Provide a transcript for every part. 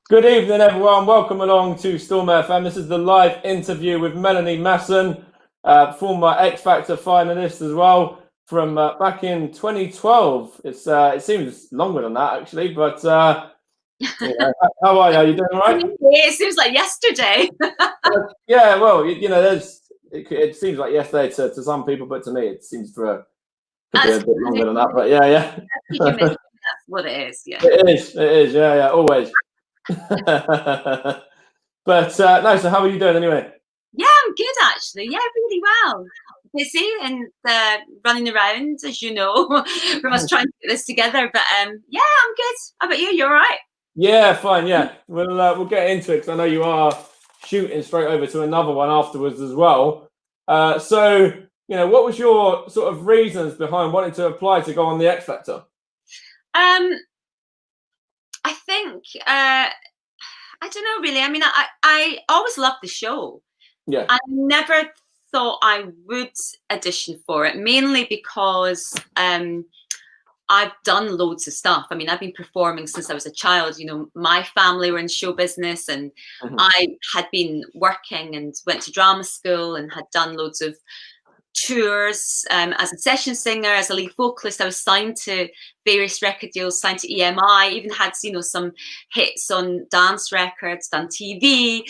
Good evening, everyone. Welcome along to Storm FM. This is the live interview with Melanie Masson, former X Factor finalist as well, from back in 2012. It seems longer than that actually, but how are you? Are you doing all right? It seems like yesterday. Yeah, well, it seems like yesterday to some people, but to me, it seems could be a bit longer than that. But yeah. That's what it is. Yeah. It is. Yeah, always. But no, so how are you doing anyway? Yeah, I'm good actually. Yeah, really well. Busy and running around, as you know, from us trying to get this together. But yeah, I'm good. How about you? You all right? Yeah, fine. Yeah, we'll get into it because I know you are shooting straight over to another one afterwards as well. So what was your sort of reasons behind wanting to apply to go on the X Factor? I think I don't know really. I mean, I always loved the show. Yeah. I never thought I would audition for it, mainly because I've done loads of stuff. I mean, I've been performing since I was a child. You know, my family were in show business, and I had been working and went to drama school and had done loads of tours as a session singer, as a lead vocalist. I was signed to various record deals, signed to EMI, even had, some hits on dance records, done TV,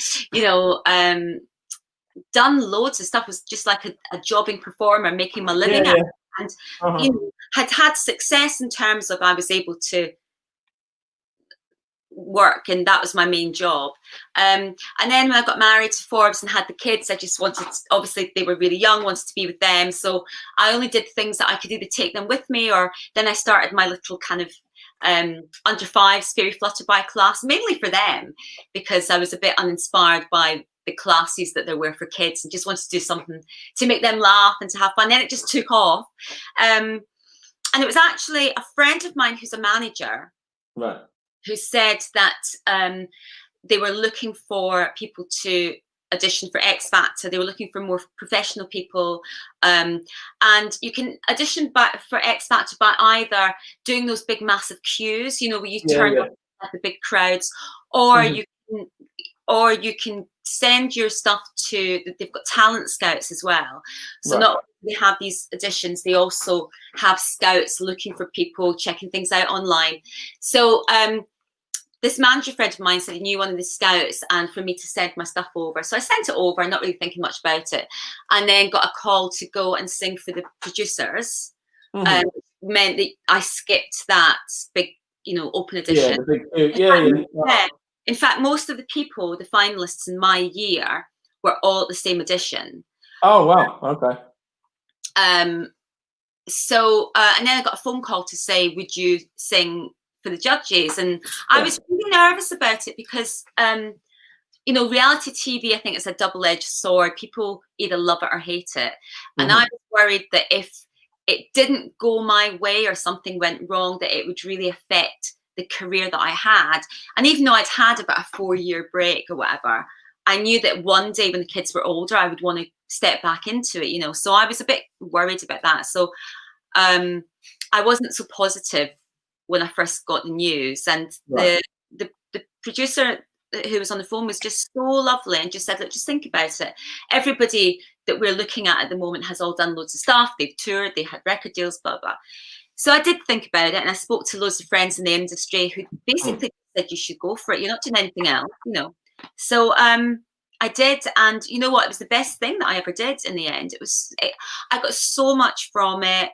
done loads of stuff. Was just like a jobbing performer, making my living Yeah. and had success in terms of I was able to work, and that was my main job. And then when I got married to Forbes and had the kids, I just wanted obviously they were really young, wanted to be with them, so I only did things that I could either take them with me, or then I started my little kind of under fives fairy flutterby class, mainly for them, because I was a bit uninspired by the classes that there were for kids and just wanted to do something to make them laugh and to have fun. Then it just took off, and it was actually a friend of mine who's a manager, Right, who said that they were looking for people to audition for X Factor. They were looking for more professional people, and you can audition for X Factor by either doing those big massive queues, where you turn up at the big crowds, or you can send your stuff to. They've got talent scouts as well, so not only do they have these auditions, they also have scouts looking for people, checking things out online. So this manager friend of mine said he knew one of the scouts, and for me to send my stuff over. So I sent it over, not really thinking much about it, and then got a call to go and sing for the producers. Meant that I skipped that big, open audition. Yeah. In fact, most of the people, the finalists in my year, were all at the same audition. Oh wow. Okay. So and then I got a phone call to say, would you sing for the judges? And I was really nervous about it because reality TV, I think, is a double-edged sword. People either love it or hate it, and I was worried that if it didn't go my way or something went wrong, that it would really affect the career that I had. And even though I'd had about a 4-year break or whatever, I knew that one day when the kids were older, I would want to step back into it, so I was a bit worried about that. So I wasn't so positive when I first got the news, and the producer who was on the phone was just so lovely and just said, look, just think about it. Everybody that we're looking at the moment has all done loads of stuff. They've toured, they had record deals, blah, blah. So I did think about it, and I spoke to loads of friends in the industry who basically said you should go for it. You're not doing anything else, So I did, and you know what? It was the best thing that I ever did in the end. I got so much from it.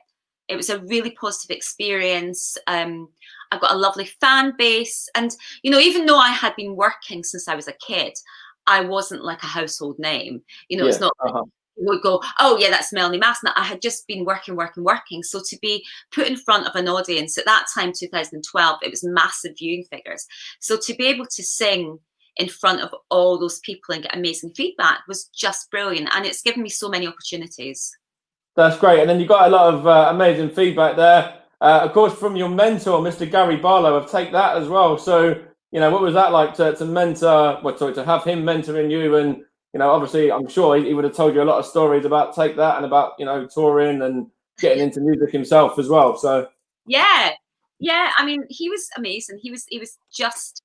It was a really positive experience. I got a lovely fan base, and even though I had been working since I was a kid, I wasn't like a household name. It's not. Would go, oh yeah, that's Melanie Masson. I had just been working. So to be put in front of an audience at that time, 2012, it was massive viewing figures. So to be able to sing in front of all those people and get amazing feedback was just brilliant. And it's given me so many opportunities. That's great. And then you got a lot of amazing feedback there. Of course, from your mentor, Mr. Gary Barlow, I've taken that as well. So, what was that like to mentor, to have him mentoring you? And, obviously, I'm sure he would have told you a lot of stories about Take That and about, touring and getting into music himself as well. So, yeah. I mean, he was amazing. He was just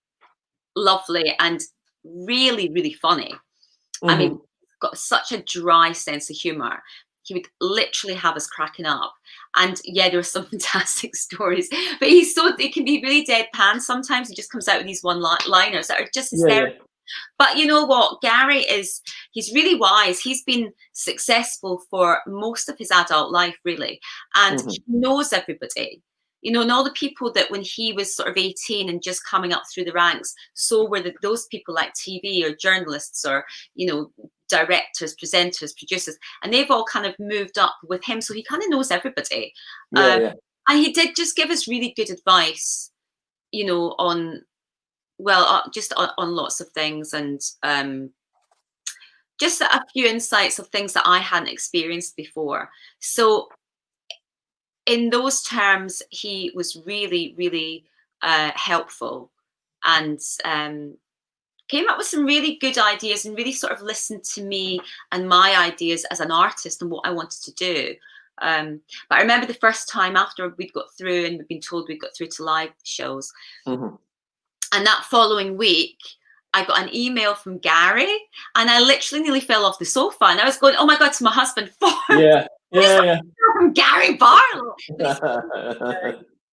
lovely and really, really funny. I mean, got such a dry sense of humor. He would literally have us cracking up. And yeah, there were some fantastic stories, but it can be really deadpan. Sometimes he just comes out with these one-liners that are just hysterical. But you know what? He's really wise. He's been successful for most of his adult life, really. And he knows everybody. You know, and all the people that when he was sort of 18 and just coming up through the ranks, so were those people like TV or journalists or, you know, directors, presenters, producers, and they've all kind of moved up with him. So he kind of knows everybody. And he did just give us really good advice, you know, on just on lots of things, and just a few insights of things that I hadn't experienced before. So in those terms, he was really, really helpful, and came up with some really good ideas and really sort of listened to me and my ideas as an artist and what I wanted to do. But I remember the first time after we'd got through and we'd been told we'd got through to live shows. And that following week, I got an email from Gary, and I literally nearly fell off the sofa. And I was going, "Oh my God," to my husband, from Gary Barlow.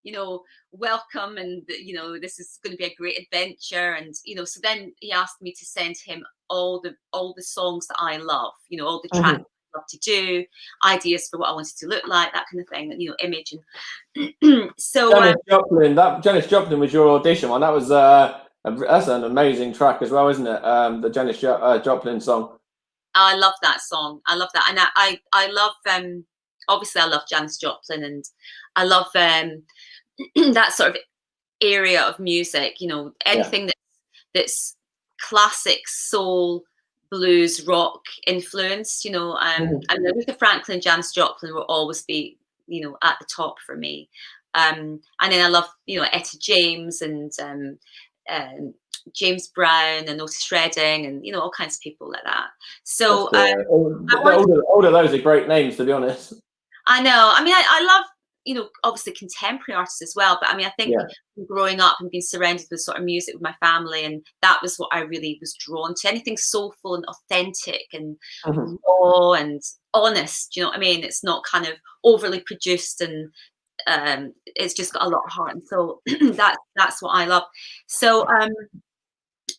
You know, welcome, and you know, this is going to be a great adventure. And you know, so then he asked me to send him all the songs that I love. You know, all the tracks I love to do, ideas for what I wanted to look like, that kind of thing. And you know, image and so. Janis Joplin was your audition one. That was that's an amazing track as well, isn't it? The Janis Joplin song. I love that song. I love that, and I love obviously I love Janis Joplin, and I love that sort of area of music. You know, anything that's classic soul, blues, rock influence. You know, and Aretha Franklin, Janis Joplin will always be, you know, at the top for me. And then I love, you know, Etta James and James Brown and Otis Redding and, you know, all kinds of people like that. So all of those are great names, to be honest. I know. I mean, I love, you know, obviously contemporary artists as well. But I mean, I think growing up and being surrounded with sort of music with my family, and that was what I really was drawn to. Anything soulful and authentic and raw and honest. You know what I mean? It's not kind of overly produced, and it's just got a lot of heart and soul. That's what I love. So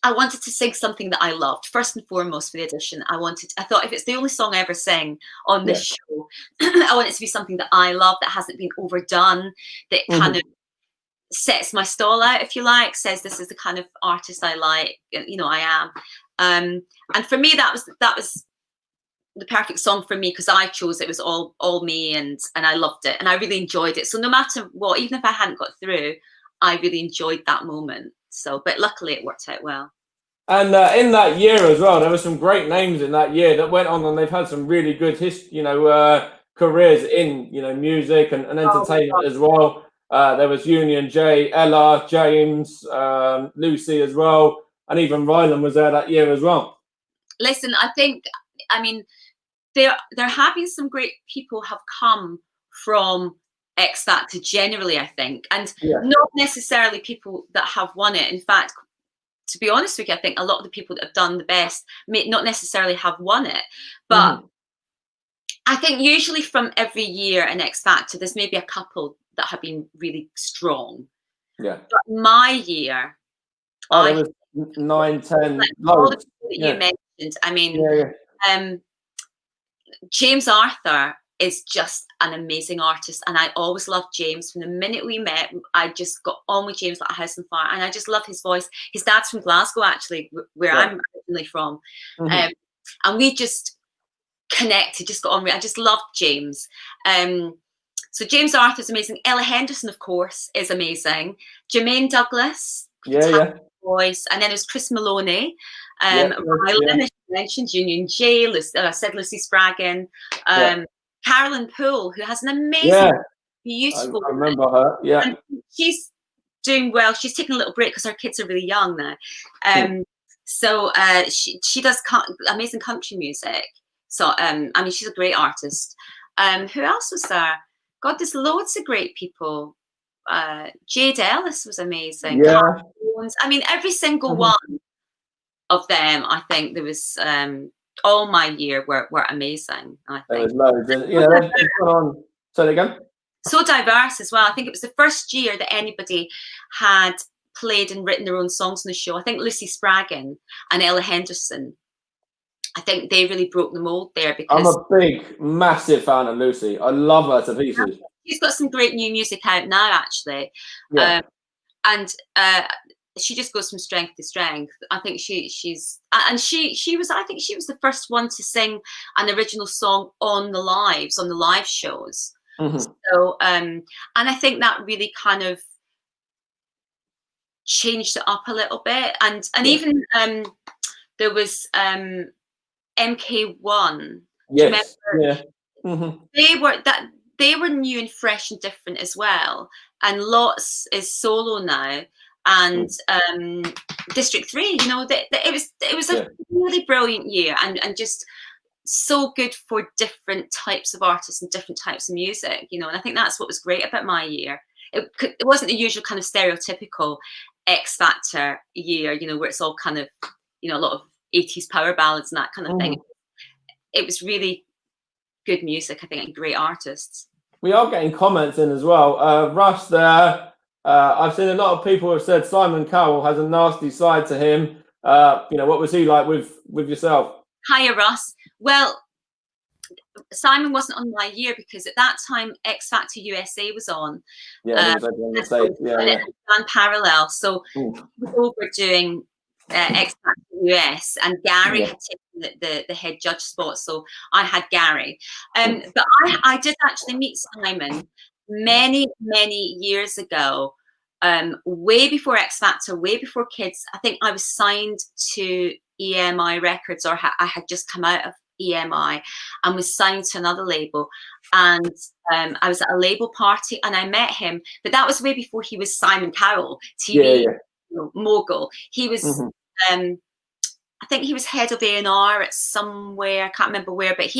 I wanted to sing something that I loved first and foremost for the audition. I thought if it's the only song I ever sing on this show, I want it to be something that I love, that hasn't been overdone, that kind of sets my stall out, if you like, says this is the kind of artist I like, you know, I am. And for me, that was the perfect song for me, because I chose it. It was all me, and I loved it, and I really enjoyed it. So no matter what, even if I hadn't got through, I really enjoyed that moment. So, but luckily it worked out well. And in that year as well, there were some great names in that year that went on, and they've had some really good careers in, you know, music and entertainment as well. There was Union J, Ella, James, Lucy as well, and even Rylan was there that year as well. Listen, I mean, there have been some great people have come from X Factor generally, I think, and not necessarily people that have won it. In fact, to be honest with you, I think a lot of the people that have done the best may not necessarily have won it, but I think usually from every year in X Factor, there's maybe a couple that have been really strong. But my year, there was 9, 10, like all the people that you mentioned. I mean, James Arthur is just an amazing artist, and I always loved James. From the minute we met, I just got on with James like a house on fire, and I just love his voice. His dad's from Glasgow, actually, where I'm originally from, and we just connected, just got on. I just loved James. So James Arthur's amazing. Ella Henderson, of course, is amazing. Jermaine Douglas, voice, and then there's Chris Maloney. Rylan, I mentioned Union J, said Lucy Spraggan. Carolyn Poole, who has an amazing, beautiful. I remember her. Yeah, and she's doing well. She's taking a little break because her kids are really young now. So she does amazing country music. So I mean, she's a great artist. Who else was there? God, there's loads of great people. Jade Ellis was amazing. Yeah. I mean, every single one of them. I think there was all my year were amazing. I think There was loads, and you know, they've gone on. Say that again. So diverse as well. I think it was the first year that anybody had played and written their own songs on the show. I think Lucy Spraggan and Ella Henderson, I think they really broke the mold there, because I'm a big, massive fan of Lucy. I love her to pieces. She's got some great new music out now, actually. Yeah. And she just goes from strength to strength. I think she was I think she was the first one to sing an original song on the live shows. So and I think that really kind of changed it up a little bit. And even there was MK1. Yes. Yeah. They were new and fresh and different as well. And Lots is solo now, and District 3. You know, it was a really brilliant year, and just so good for different types of artists and different types of music. You know, and I think that's what was great about my year. It wasn't the usual kind of stereotypical X Factor year, you know, where it's all kind of, you know, a lot of 80s power ballads and that kind of thing. It was really good music, I think, and great artists. We are getting comments in as well. Russ there, I've seen a lot of people have said Simon Cowell has a nasty side to him. You know, what was he like with yourself? Hiya, Russ. Well, Simon wasn't on my year, because at that time X Factor USA was on. Yeah, and parallel. So we were over doing X Factor US, and Gary had taken the head judge spot, so I had Gary. But I did actually meet Simon many years ago, way before X Factor, way before Kids. I think I was signed to EMI Records, or I had just come out of EMI and was signed to another label. And I was at a label party and I met him, but that was way before he was Simon Cowell, TV mogul. He was I think he was head of A&R at somewhere, I can't remember where, but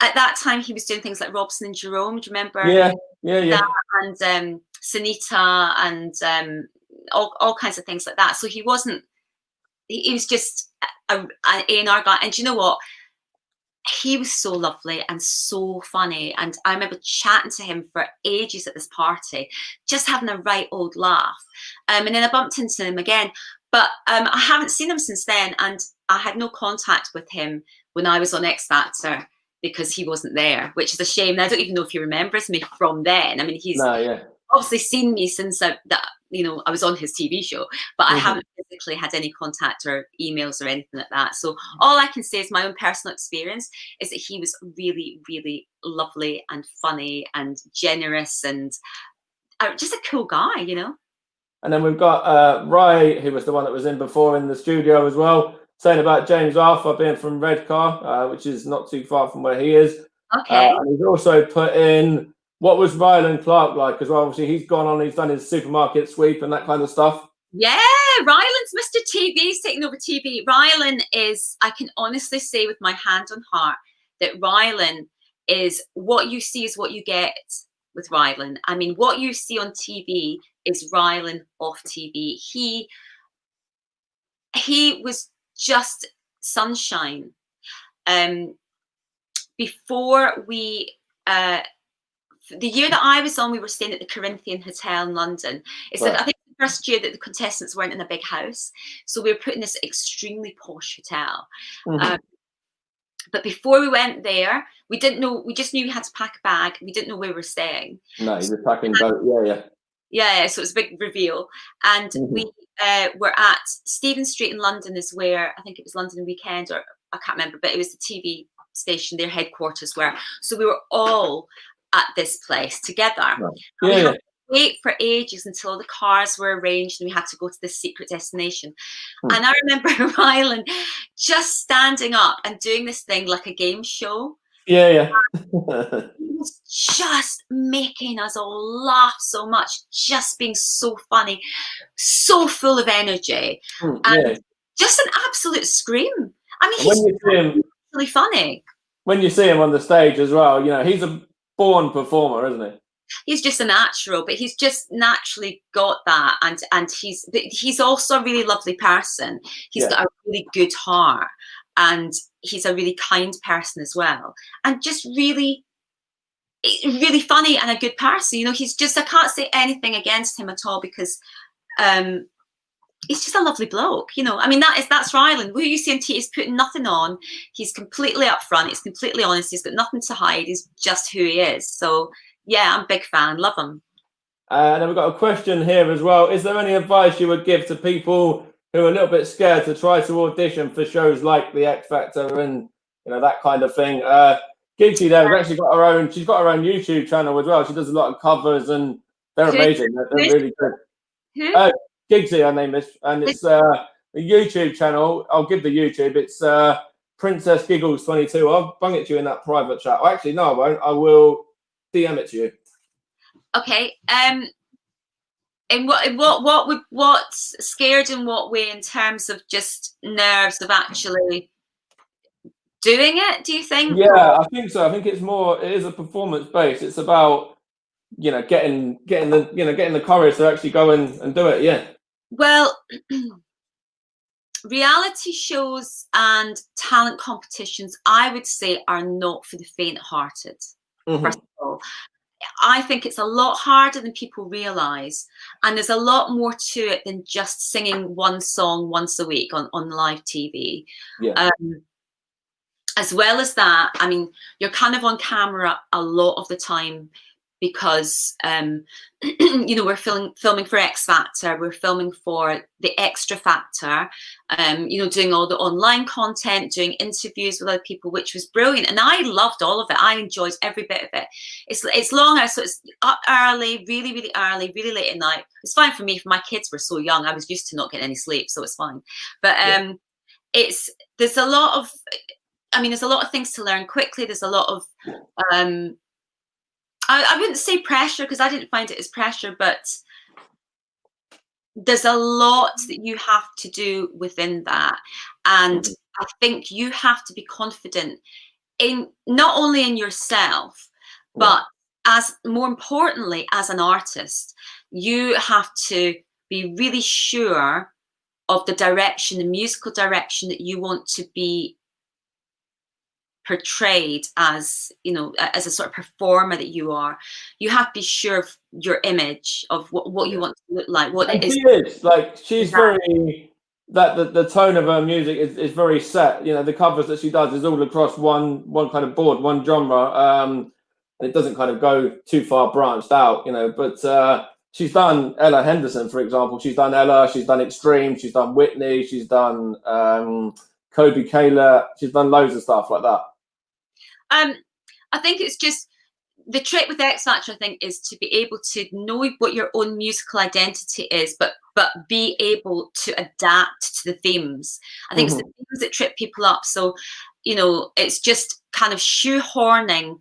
at that time he was doing things like Robson and Jerome. Do you remember? Yeah. And Sunita, and all kinds of things like that. So he wasn't, he was just an A&R guy. And do you know what? He was so lovely and so funny. And I remember chatting to him for ages at this party, just having a right old laugh. And then I bumped into him again. But I haven't seen him since then, and I had no contact with him when I was on X Factor, because he wasn't there, which is a shame. And I don't even know if he remembers me from then. I mean, he's obviously seen me since I was on his TV show, but I haven't physically had any contact or emails or anything like that. So all I can say is my own personal experience is that he was really, really lovely and funny and generous, and just a cool guy, you know. And then we've got Ray, who was the one that was in before in the studio as well, saying about James Arthur being from Redcar, which is not too far from where he is. Okay. And he's also put in, what was Rylan Clark like as well? Obviously, he's gone on, he's done his supermarket sweep and that kind of stuff. Yeah, Rylan's Mr. TV. He's taking over TV. Rylan is, I can honestly say with my hand on heart, that Rylan is, what you see is what you get with Rylan. I mean, what you see on TV is Rylan off TV. He was just sunshine. Before we, the year that I was on, we were staying at the Corinthian Hotel in London. It's I think the first year that the contestants weren't in a big house, so we were put in this extremely posh hotel. But before we went there, we didn't know. We just knew we had to pack a bag. We didn't know where we were staying. No, you were packing boat. Yeah, so it was a big reveal. And we were at Stephen Street in London, is where, I think it was London Weekend, or I can't remember, but it was the TV station, their headquarters were. So we were all at this place together. We had to wait for ages until the cars were arranged and we had to go to this secret destination. And I remember Rylan just standing up and doing this thing like a game show. He was just making us all laugh so much, just being so funny, so full of energy, and just an absolute scream. I mean, he's really funny. When you see him on the stage as well, you know, he's a born performer, isn't he? he's just a natural, but he's just naturally got that, and he's also a really lovely person. He's got a really good heart, and he's a really kind person as well, and just really funny and a good person. You know, he's just, I can't say anything against him at all, because he's just a lovely bloke. You know, I mean, that's Ryland. Who you see on TV, he's putting nothing on. He's completely upfront. He's completely honest. He's got nothing to hide. He's just who he is. So yeah, I'm a big fan. Love him. And then we've got a question here as well. Is there any advice you would give to people who are a little bit scared to try to audition for shows like the X Factor and, you know, that kind of thing? Giggsy there has actually got her own. She's got her own YouTube channel as well. She does a lot of covers, and they're amazing. They're really good. Who? Giggsy, her name is, and it's a YouTube channel. I'll give the YouTube. It's Princess Giggles 22. I'll bung it to you in that private chat. Oh, actually, no, I won't. I will DM it to you. Okay. And what scared in what way, in terms of just nerves of actually doing it, do you think? Yeah, I think so. I think it's more, it is a performance based. It's about, you know, getting the courage to actually go and do it. Yeah. Well, reality shows and talent competitions, I would say, are not for the faint-hearted. First of all, I think it's a lot harder than people realize, and there's a lot more to it than just singing one song once a week on live TV. Yeah. As well as that, I mean, you're kind of on camera a lot of the time, because you know, we're filming for X Factor, we're filming for the Extra Factor, you know, doing all the online content, doing interviews with other people, which was brilliant, and I loved all of it. I enjoyed every bit of it. It's long hours, so it's up early, really early, really late at night. It's fine for me. For my kids were so young, I was used to not getting any sleep, so it's fine. But there's a lot of, I mean, there's a lot of things to learn quickly. There's a lot of I wouldn't say pressure, because I didn't find it as pressure, but there's a lot that you have to do within that. And I think you have to be confident in not only in yourself, but as more importantly, as an artist, you have to be really sure of the direction, the musical direction that you want to be portrayed as, you know, as a sort of performer that you are. You have to be sure of your image, of what you want to look like, what it is. She is, like, she's very, that the tone of her music is very set. You know, the covers that she does is all across one kind of board, one genre. It doesn't kind of go too far branched out, you know, but she's done Ella Henderson, for example. She's done Ella, she's done Extreme, she's done Whitney, she's done Kobe Kayla, she's done loads of stuff like that. I think it's just the trick with X Factor, I think, is to be able to know what your own musical identity is, but be able to adapt to the themes. I think it's the themes that trip people up. So, you know, it's just kind of shoehorning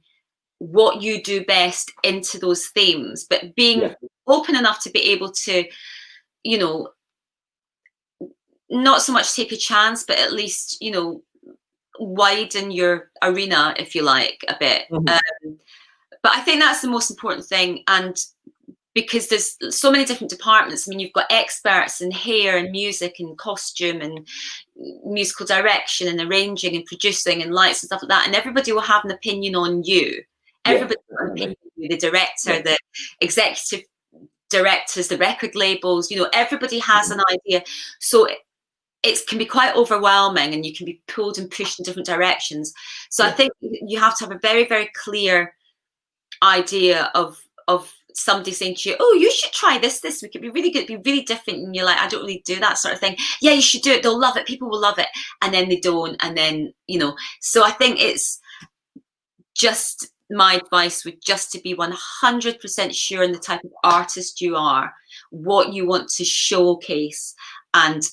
what you do best into those themes, but being open enough to be able to, you know, not so much take a chance, but at least, you know, widen your arena, if you like, a bit. But I think that's the most important thing. And because there's so many different departments. I mean, you've got experts in hair and music and costume and musical direction and arranging and producing and lights and stuff like that. And everybody will have an opinion on you. Everybody will have an opinion on you, the director, the executive directors, the record labels, you know, everybody has an idea. So it can be quite overwhelming, and you can be pulled and pushed in different directions. So I think you have to have a very, very clear idea of somebody saying to you, oh, you should try this week, it'd be really good, it'd be really different, and you're like, I don't really do that sort of thing. Yeah, you should do it, they'll love it, people will love it, and then they don't, and then, you know. So I think it's just, my advice would just to be 100% sure in the type of artist you are, what you want to showcase, and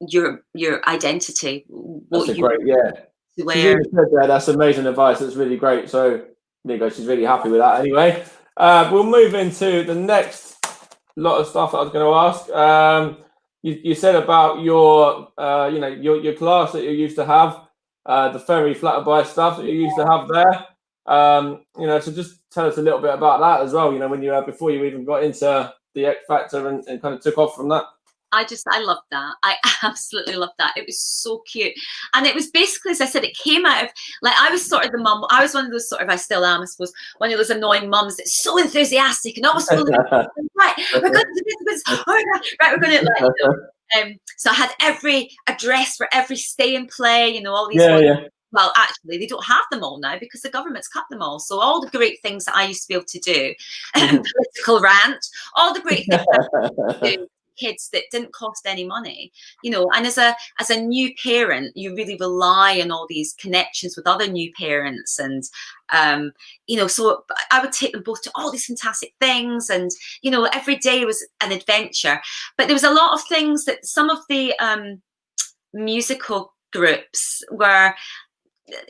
your identity. That's a great, that's amazing advice. That's really great. So there you go. She's really happy with that. Anyway, we'll move into the next lot of stuff that I was going to ask. You said about your, you know, your class that you used to have, the Ferry Flatterby stuff that you used to have there. You know, so just tell us a little bit about that as well. You know, when you before you even got into the X Factor and kind of took off from that. I loved that. I absolutely loved that. It was so cute. And it was basically, as I said, it came out of, like, I was sort of the mum, I was one of those sort of, I still am, I suppose, one of those annoying mums that's so enthusiastic and always full of, right, we're going to do this, right, we're going to, like, you know, so I had every address for every stay and play, you know, all these ones. Yeah. Well, actually, they don't have them all now because the government's cut them all. So all the great things that I used to be able to do, political rant, all the great things I used to do, kids that didn't cost any money, you know. And as a new parent, you really rely on all these connections with other new parents, and you know, so I would take them both to all these fantastic things, and you know, every day was an adventure. But there was a lot of things that some of the musical groups were,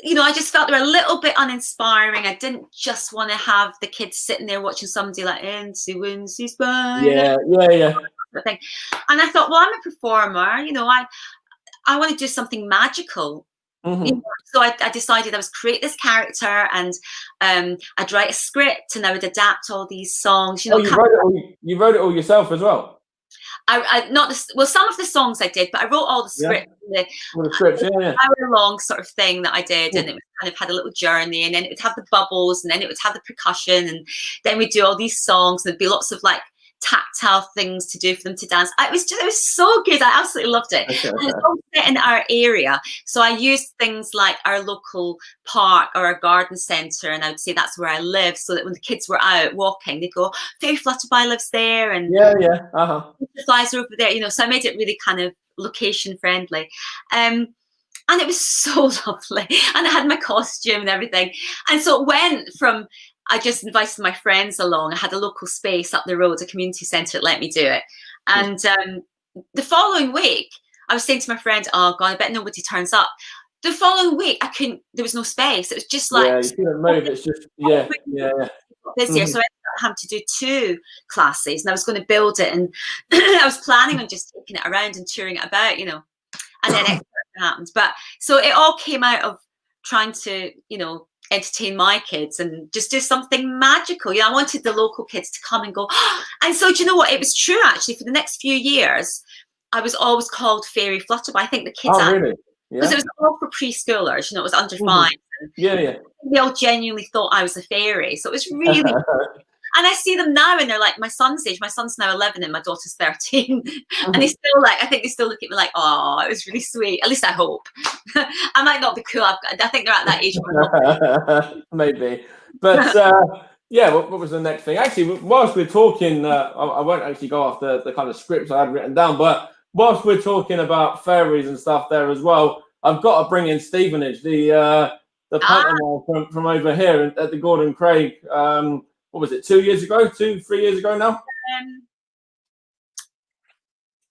you know, I just felt they were a little bit uninspiring. I didn't just want to have the kids sitting there watching somebody like Incy Wincy Spider. Yeah. Thing. And I thought, well, I'm a performer, you know, I want to do something magical. You know? So I decided I was create this character, and I'd write a script and I would adapt all these songs. You know, you wrote it all yourself as well. I not the, well, some of the songs I did, but I wrote all the script. The scripts, hour-long sort of thing that I did, and it was kind of had a little journey, and then it would have the bubbles, and then it would have the percussion, and then we'd do all these songs. There'd be lots of like tactile things to do for them to dance. It was so good. I absolutely loved it. And it's all set in our area, so I used things like our local park or our garden centre, and I would say that's where I live, so that when the kids were out walking, they'd go, Fairy Flutterby lives there, and the flies are over there, you know. So I made it really kind of location friendly, and it was so lovely, and I had my costume and everything. And so it went from, I just invited my friends along. I had a local space up the road, a community centre that let me do it. And the following week, I was saying to my friend, oh God, I bet nobody turns up. The following week, there was no space. It was just like, you couldn't move. It's just, this year. So I ended up having to do 2 classes, and I was going to build it. And I was planning on just taking it around and touring it about, you know, and then it happened. But so it all came out of trying to, you know, entertain my kids and just do something magical. You know, I wanted the local kids to come and go. And so, do you know what? It was true, actually. For the next few years, I was always called Fairy Flutterby. I think the kids, really? Because it was all for preschoolers, you know, it was under 5. Yeah. They all genuinely thought I was a fairy. So it was really, and I see them now, and they're like my son's age. My son's now 11 and my daughter's 13. And they still I think they still look at me like, oh, it was really sweet. At least I hope. I might not be cool. I think they're at that age. Maybe. But what was the next thing? Actually, whilst we're talking, I won't actually go off the kind of scripts I had written down, but whilst we're talking about fairies and stuff there as well, I've got to bring in Stevenage, the pantomime from over here at the Gordon Craig. What was it? 3 years ago now?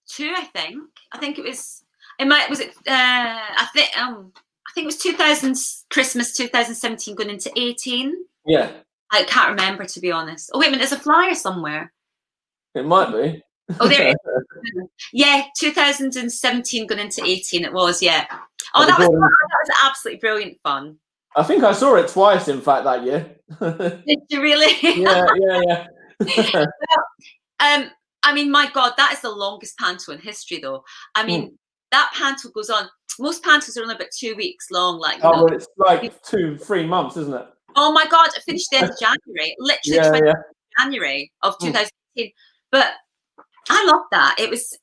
2, I think. I think it was. It might. Was it? I think it was 2000 Christmas 2017 going into 18. Yeah. I can't remember, to be honest. Oh wait a minute, there's a flyer somewhere. It might be. Oh, there it is. Yeah, 2017 going into 18 it was, yeah. Oh, that was absolutely brilliant fun. I think I saw it twice, in fact, that year. Did you really? Yeah. Well, I mean, my God, that is the longest panto in history, though. I mean, that panto goes on. Most pantos are only about 2 weeks long. Like, well, it's like 2-3 months, isn't it? Oh my God, I finished the end of January, literally 20th January of 2018. But I loved that. It was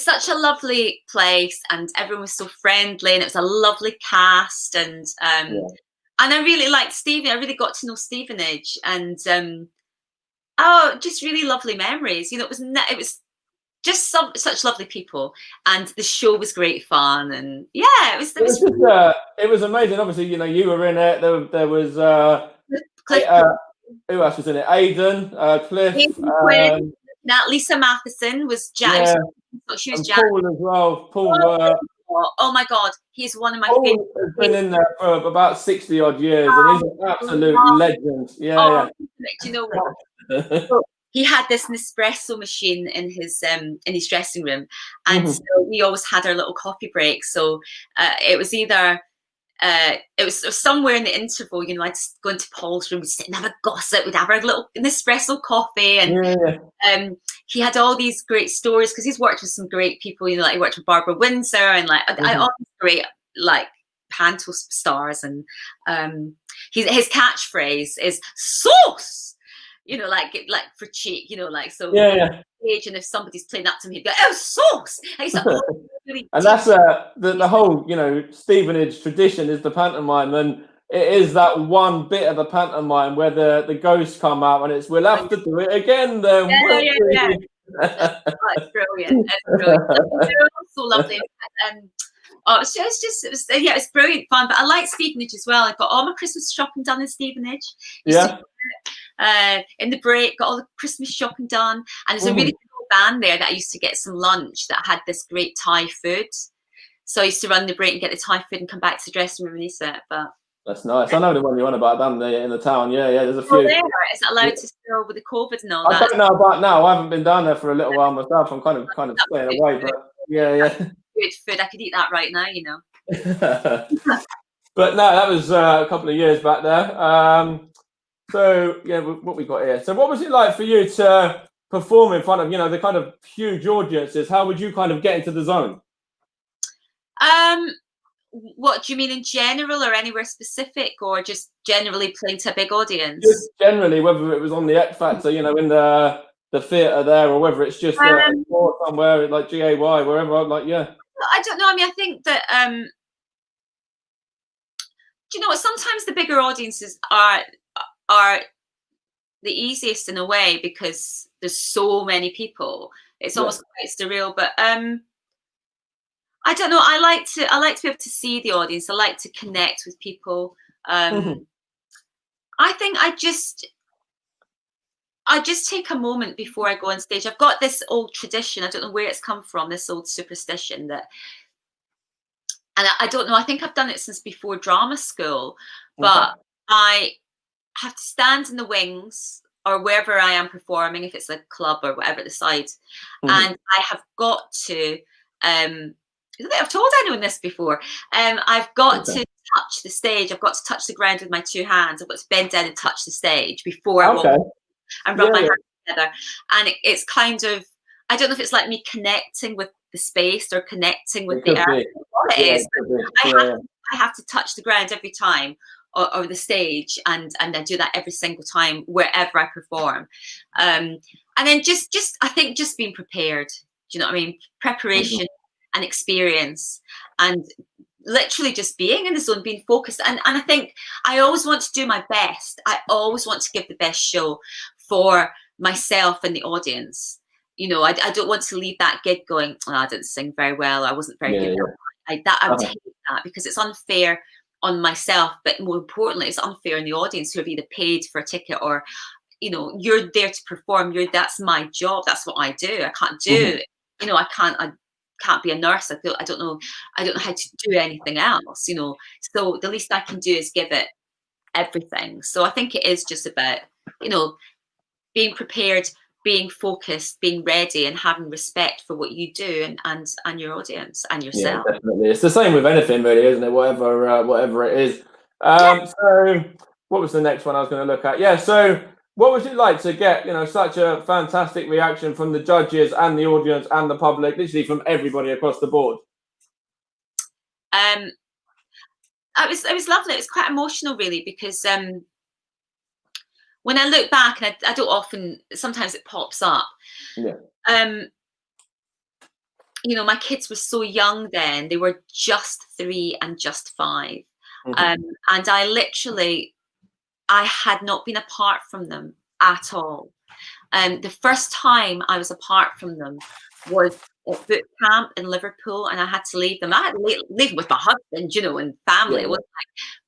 such a lovely place, and everyone was so friendly, and it was a lovely cast, and I really liked Stephen. I really got to know Stevenage, and just really lovely memories. You know, it was just such lovely people, and the show was great fun, and it was amazing. Obviously, you know, you were in it. There was Cliff, who else was in it? Aidan, Cliff, now Lisa Matheson was Jack. She was Jack. Paul as well. Paul. Oh my God, he's one of my Paul favorites. has been in there for about 60 odd years, and he's an absolute legend. Yeah. Do you know what? So he had this Nespresso machine in his dressing room, and so we always had our little coffee break. So it was either it was somewhere in the interval, you know, I'd go into Paul's room, we'd sit and have a gossip, we'd have our little espresso coffee, and he had all these great stories because he's worked with some great people, you know, like he worked with Barbara Windsor and like all these great like panto stars, and his catchphrase is sauce, you know, like for cheek, you know, like so. And if somebody's playing up to me, he'd go, "Oh, sauce!" And he's like, "Oh, really?" And that's the whole, you know, Stevenage tradition is the pantomime, and it is that one bit of the pantomime where the ghosts come out, and it's we'll have to do it again. Then yeah. It's brilliant. It's brilliant. They're all so lovely. Oh, it's brilliant fun. But I like Stevenage as well. I got all my Christmas shopping done in Stevenage. In the break, got all the Christmas shopping done, and there's a really cool band there that I used to get some lunch that had this great Thai food. So I used to run the break and get the Thai food and come back to the dressing room and eat it. But that's nice. I know the one you want about down there in the town. Yeah, there's a few. Is it allowed to still with the COVID and all that? I don't know about now. I haven't been down there for a little while myself. I'm kind of staying away, but yeah. Good food. I could eat that right now, you know. But no, that was a couple of years back there. So yeah, what we got here. So what was it like for you to perform in front of, you know, the kind of huge audiences? How would you kind of get into the zone? What do you mean in general, or anywhere specific, or just generally playing to a big audience? Just generally, whether it was on the X Factor, you know, in the theatre there, or whether it's just somewhere like GAY, wherever. Like, yeah. I don't know. I mean, I think that do you know what? Sometimes the bigger audiences are the easiest in a way because there's so many people. It's almost quite surreal. But I don't know. I like to be able to see the audience. I like to connect with people. I think I just take a moment before I go on stage. I've got this old tradition. I don't know where it's come from. This old superstition that, and I don't know. I think I've done it since before drama school, but I have to stand in the wings or wherever I am performing, if it's a club or whatever at the side, and I have got to. I've told anyone this before. I've got to touch the stage. I've got to touch the ground with my two hands. I've got to bend down and touch the stage before I walk and rub my hands together. And it's kind of, I don't know if it's like me connecting with the space or connecting with the earth. What it is. I have to touch the ground every time, or the stage, and I do that every single time wherever I perform. And then just I think just being prepared. Do you know what I mean? Preparation and experience, and literally just being in the zone, being focused. And I think I always want to do my best. I always want to give the best show for myself and the audience. You know, I don't want to leave that gig going, oh, I didn't sing very well, I wasn't very good. I would hate that, because it's unfair on myself, but more importantly, it's unfair on the audience who have either paid for a ticket or, you know, you're there to perform. That's my job. That's what I do. I can't do, you know, I can't be a nurse. I don't know how to do anything else, you know. So the least I can do is give it everything. So I think it is just about, you know, being prepared, being focused, being ready, and having respect for what you do and your audience and yourself. Yeah, definitely. It's the same with anything, really, isn't it? Whatever it is. So what was the next one I was going to look at? Yeah. So what was it like to get, you know, such a fantastic reaction from the judges and the audience and the public, literally from everybody across the board? It was lovely. It was quite emotional, really, because when I look back, and I don't often, sometimes it pops up. Yeah. You know, my kids were so young then. They were just 3 and just 5. And I had not been apart from them at all. The first time I was apart from them was at boot camp in Liverpool, and I had to leave them. I had to leave with my husband, you know, and family.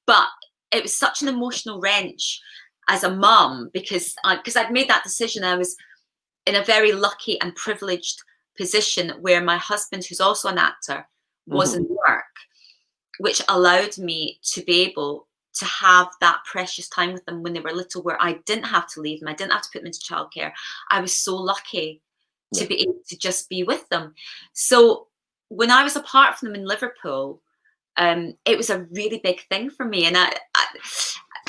But it was such an emotional wrench as a mum, because I'd made that decision. I was in a very lucky and privileged position where my husband, who's also an actor, was in work, which allowed me to be able to have that precious time with them when they were little, where I didn't have to leave them. I didn't have to put them into childcare. I was so lucky to be able to just be with them. So when I was apart from them in Liverpool, it was a really big thing for me. And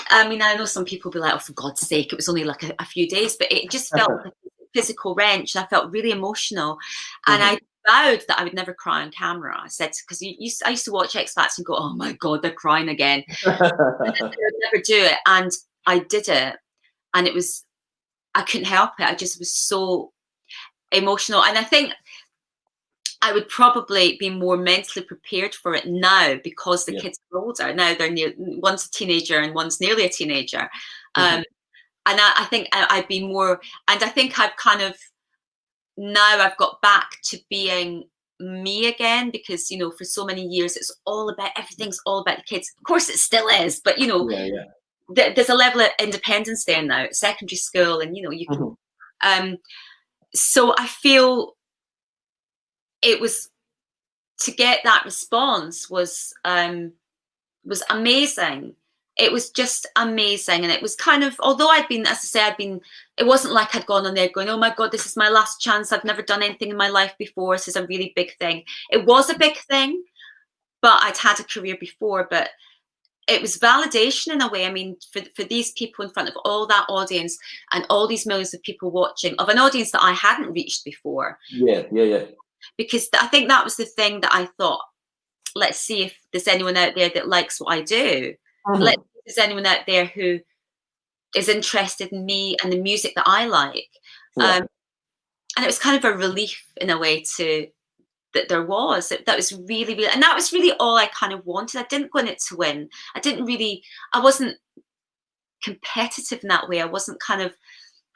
I mean, I know some people will be like, oh, for God's sake, it was only like a few days, but it just felt like a physical wrench. And I felt really emotional. And I vowed that I would never cry on camera. I said, because I used to watch X Factor and go, oh my God, they're crying again. And I would never do it. And I did it. And I couldn't help it. I just was so emotional. And I think I would probably be more mentally prepared for it now, because the kids are older. Now one's a teenager and one's nearly a teenager. And I think I'd be more, and I think I've kind of, now I've got back to being me again, because, you know, for so many years, everything's all about the kids. Of course it still is, but, you know, there's a level of independence there now, secondary school, and, you know, you can, so I feel it was, to get that response was amazing. It was just amazing. And it was kind of, although I'd been, as I say, it wasn't like I'd gone on there going, oh my God, this is my last chance. I've never done anything in my life before. This is a really big thing. It was a big thing, but I'd had a career before. But it was validation in a way. I mean, for these people in front of all that audience and all these millions of people watching, of an audience that I hadn't reached before. Yeah. Because I think that was the thing that I thought, let's see if there's anyone out there that likes what I do. Let's see if there's anyone out there who is interested in me and the music that I like. And it was kind of a relief in a way that there was. That was really, really, and that was really all I kind of wanted. I didn't go in it to win. I wasn't competitive in that way. I wasn't kind of,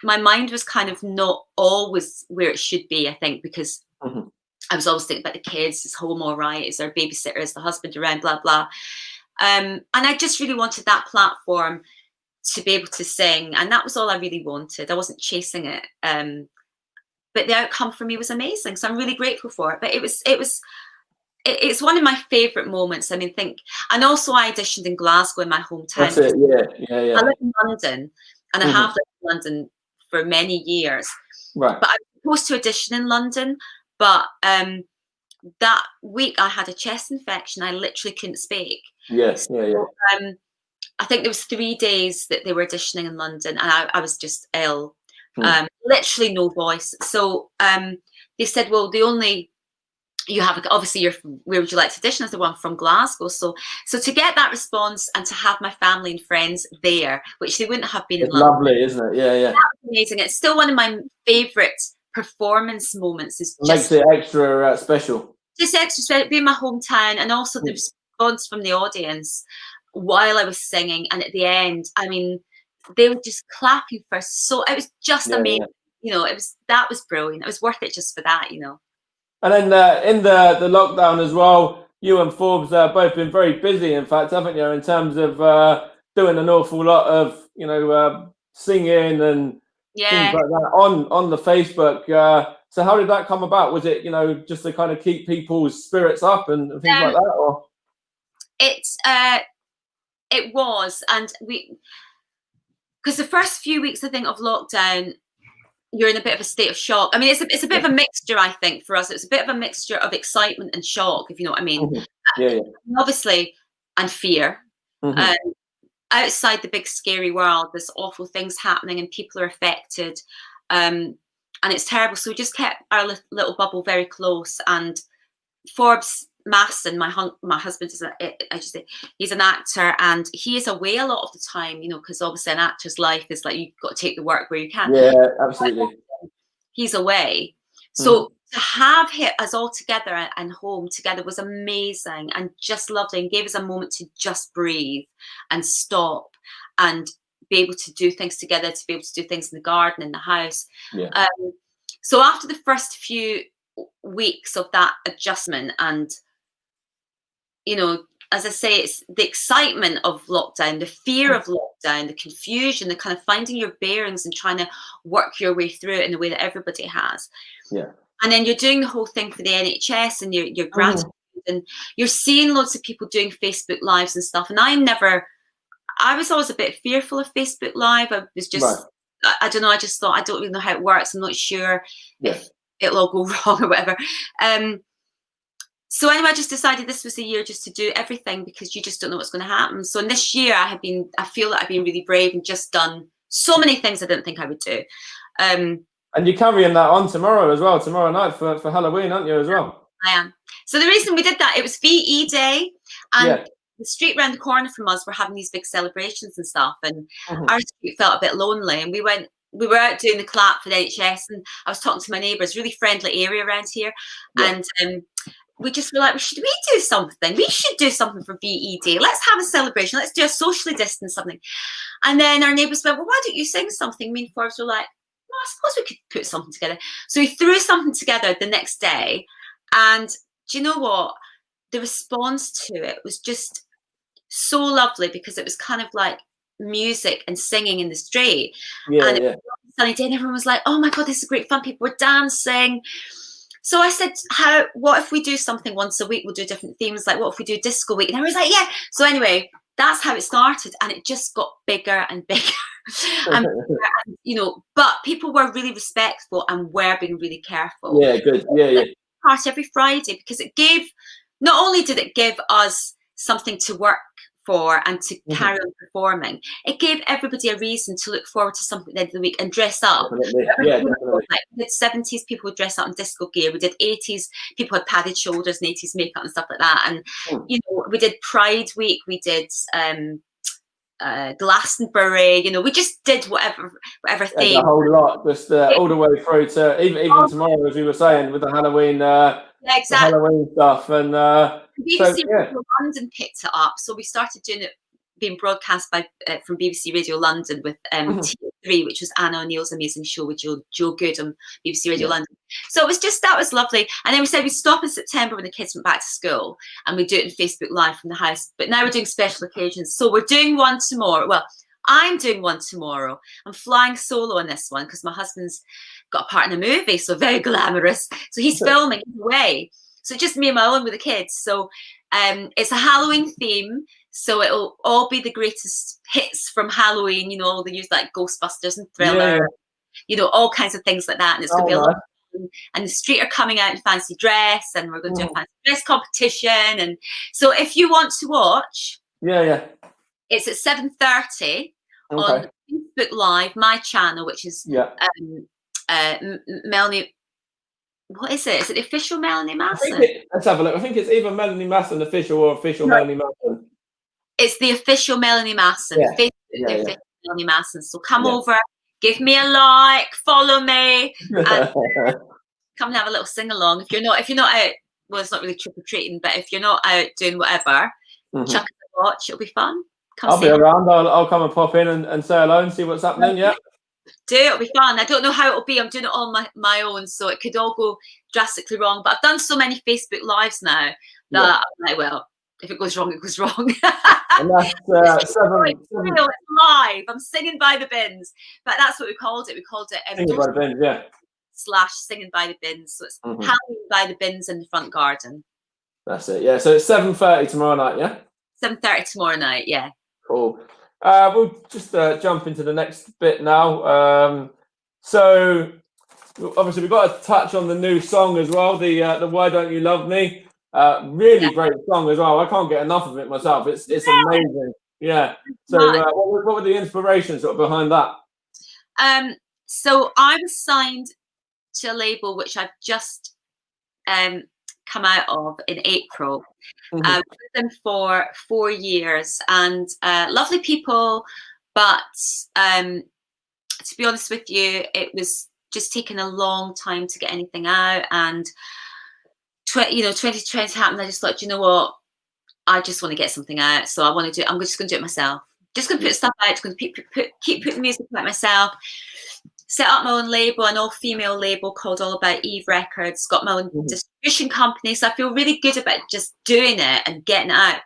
my mind was kind of not always where it should be, I think, because I was always thinking about the kids. Is home all right? Is there a babysitter? Is the husband around? Blah, blah. And I just really wanted that platform to be able to sing. And that was all I really wanted. I wasn't chasing it. But the outcome for me was amazing. So I'm really grateful for it. But it's one of my favourite moments. I mean, and also I auditioned in Glasgow, in my hometown. That's it, yeah. I live in London, and I have lived in London for many years. Right. But I was supposed to audition in London. But that week I had a chest infection. I literally couldn't speak. Yes, so, I think there was 3 days that they were auditioning in London, and I was just ill, literally no voice. So they said, well, you have, obviously, where would you like to audition? As the one from Glasgow. So to get that response and to have my family and friends there, which they wouldn't have been in London. Lovely, isn't it? Yeah. That was amazing. It's still one of my favourite performance moments. Is makes it extra special. Just extra special, being my hometown, and also the response from the audience while I was singing, and at the end, I mean, they were just clapping for us. So it was just amazing. You know, that was brilliant. It was worth it just for that, you know. And then in the lockdown as well, you and Forbes both been very busy, in fact, haven't you, in terms of doing an awful lot of, you know, singing and things like that on the Facebook. So how did that come about? Was it, you know, just to kind of keep people's spirits up and things like that, or? It was, and because the first few weeks, I think, of lockdown, you're in a bit of a state of shock. I mean, it's a bit of a mixture, I think, for us. It's a bit of a mixture of excitement and shock, if you know what I mean. Obviously, and fear. Outside the big scary world, there's awful things happening and people are affected, and it's terrible. So we just kept our little bubble very close. And Forbes Masson, my husband, he's an actor, and he is away a lot of the time, you know, because obviously an actor's life is like, you've got to take the work where you can. Yeah, absolutely. He's away. So to have us all together and home together was amazing and just lovely, and gave us a moment to just breathe and stop and be able to do things together, to be able to do things in the garden, in the house. So after the first few weeks of that adjustment, and, you know, as I say, it's the excitement of lockdown, the fear of lockdown, the confusion, the kind of finding your bearings and trying to work your way through it in the way that everybody has. And then you're doing the whole thing for the NHS, and your gratitude, and you're seeing loads of people doing Facebook Lives and stuff. And I was always a bit fearful of Facebook Live. I was just, I don't know, I just thought, I don't really know how it works. I'm not sure if it'll all go wrong or whatever. So anyway, I just decided this was the year just to do everything, because you just don't know what's going to happen. So in this year, I feel that I've been really brave and just done so many things I didn't think I would do. And you're carrying that on tomorrow as well, tomorrow night for Halloween, aren't you, as well? I am. So the reason we did that, it was VE Day, and the street around the corner from us were having these big celebrations and stuff, and our street felt a bit lonely, and we were out doing the clap for the NHS, and I was talking to my neighbours, really friendly area around here, and we just were like, should we do something? We should do something for VE Day. Let's have a celebration. Let's do a socially distanced something. And then our neighbours went, well, why don't you sing something? Me and Forbes were like, well, I suppose we could put something together. So we threw something together the next day. And do you know what? The response to it was just so lovely, because it was kind of like music and singing in the street. And it was a sunny day, and everyone was like, oh my God, this is great fun. People were dancing. So I said, what if we do something once a week? We'll do different themes. Like, what if we do disco week? And I was like, yeah. So anyway, that's how it started. And it just got bigger and bigger. And, you know, but people were really respectful and were being really careful. Yeah, good. Yeah. Part every Friday, because it gave, not only did it give us something to work for and to carry on performing, it gave everybody a reason to look forward to something at the end of the week and dress up. Definitely. Like, we did 70s, people would dress up in disco gear. We did 80s, people had padded shoulders and 80s makeup and stuff like that. And you know, we did Pride Week, we did Glastonbury, you know, we just did whatever theme. A whole lot, just all the way through to even tomorrow, as we were saying, with the Halloween, the Halloween stuff. And BBC Radio London picked it up, so we started doing it, being broadcast by from BBC Radio London with T3, which was Anna O'Neill's amazing show with Joe Good on BBC Radio London. So it was just, that was lovely. And then we said we'd stop in September when the kids went back to school, and we'd do it on Facebook Live from the house. But now we're doing special occasions. So we're doing one tomorrow. Well, I'm doing one tomorrow. I'm flying solo on this one because my husband's got a part in a movie, so very glamorous. So he's filming away. So just me and my own with the kids. So it's a Halloween theme. So it'll all be the greatest hits from Halloween, you know, all the use like Ghostbusters and Thriller, you know, all kinds of things like that. And it's going to be a lot of fun. And the street are coming out in fancy dress, and we're going to do a fancy dress competition. And so if you want to watch, it's at 7:30 on Facebook Live, my channel, which is Melanie. What is it? Is it the official Melanie Masson? Let's have a look. I think it's either Melanie Masson official or official Melanie Masson. It's the official Melanie Masson. Facebook, the official Melanie Masson. So come over, give me a like, follow me, and come and have a little sing along. If you're not out, well, it's not really trick or treating, but if you're not out doing whatever, chuck it a watch. It'll be fun. I'll be around. I'll come and pop in and say hello and see what's happening. Yeah. It'll be fun. I don't know how it'll be. I'm doing it on my own, so it could all go drastically wrong. But I've done so many Facebook Lives now that I'm like, well, if it goes wrong, it goes wrong. And that's 7. It's live. I'm singing by the bins, but that's what we called it. We called it singing by the bins, / singing by the bins. So it's Halloween by the bins in the front garden. That's it. Yeah. So it's 7:30 tomorrow night. Yeah. 7:30 tomorrow night. Yeah. Cool. We'll just jump into the next bit now. So obviously we've got to touch on the new song as well, the Why Don't You Love Me? Really great song as well. I can't get enough of it myself. It's amazing. Yeah. So what were the inspirations sort of behind that? So I was signed to a label which I've just come out of in April. With them for 4 years, and lovely people, but to be honest with you, it was just taking a long time to get anything out. And 2020 happened. I just thought, you know what, I just want to get something out, so I'm just going to do it myself. Just going to put stuff out. Just going to keep putting music out myself. Set up my own label, an all-female label called All About Eve Records. Got my own distribution company, so I feel really good about just doing it and getting it out.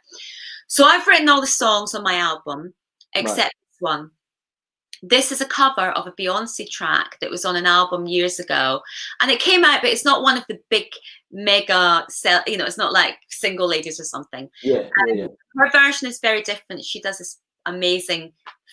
So I've written all the songs on my album, except this one. This is a cover of a Beyonce track that was on an album years ago, and it came out, but it's not one of the big mega it's not like Single Ladies or something. Her version is very different. She does this amazing,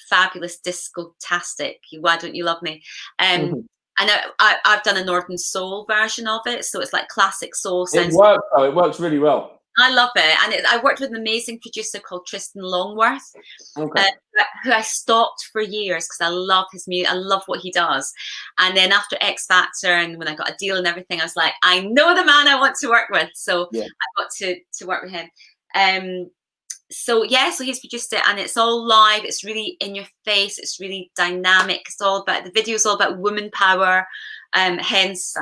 fabulous disco-tastic Why Don't You Love Me? And I know I've done a Northern Soul version of it, so it's like classic soul It sounds. works. Oh, it works really well. I love it, and I worked with an amazing producer called Tristan Longworth, Okay. who I stalked for years because I love his music. I love what he does. And then after X Factor, and when I got a deal and everything, I was like, I know the man I want to work with. So Yeah. I got to work with him. So he's produced it, and it's all live. It's really in your face. It's really dynamic. It's all about the video. Is all about woman power. Hence,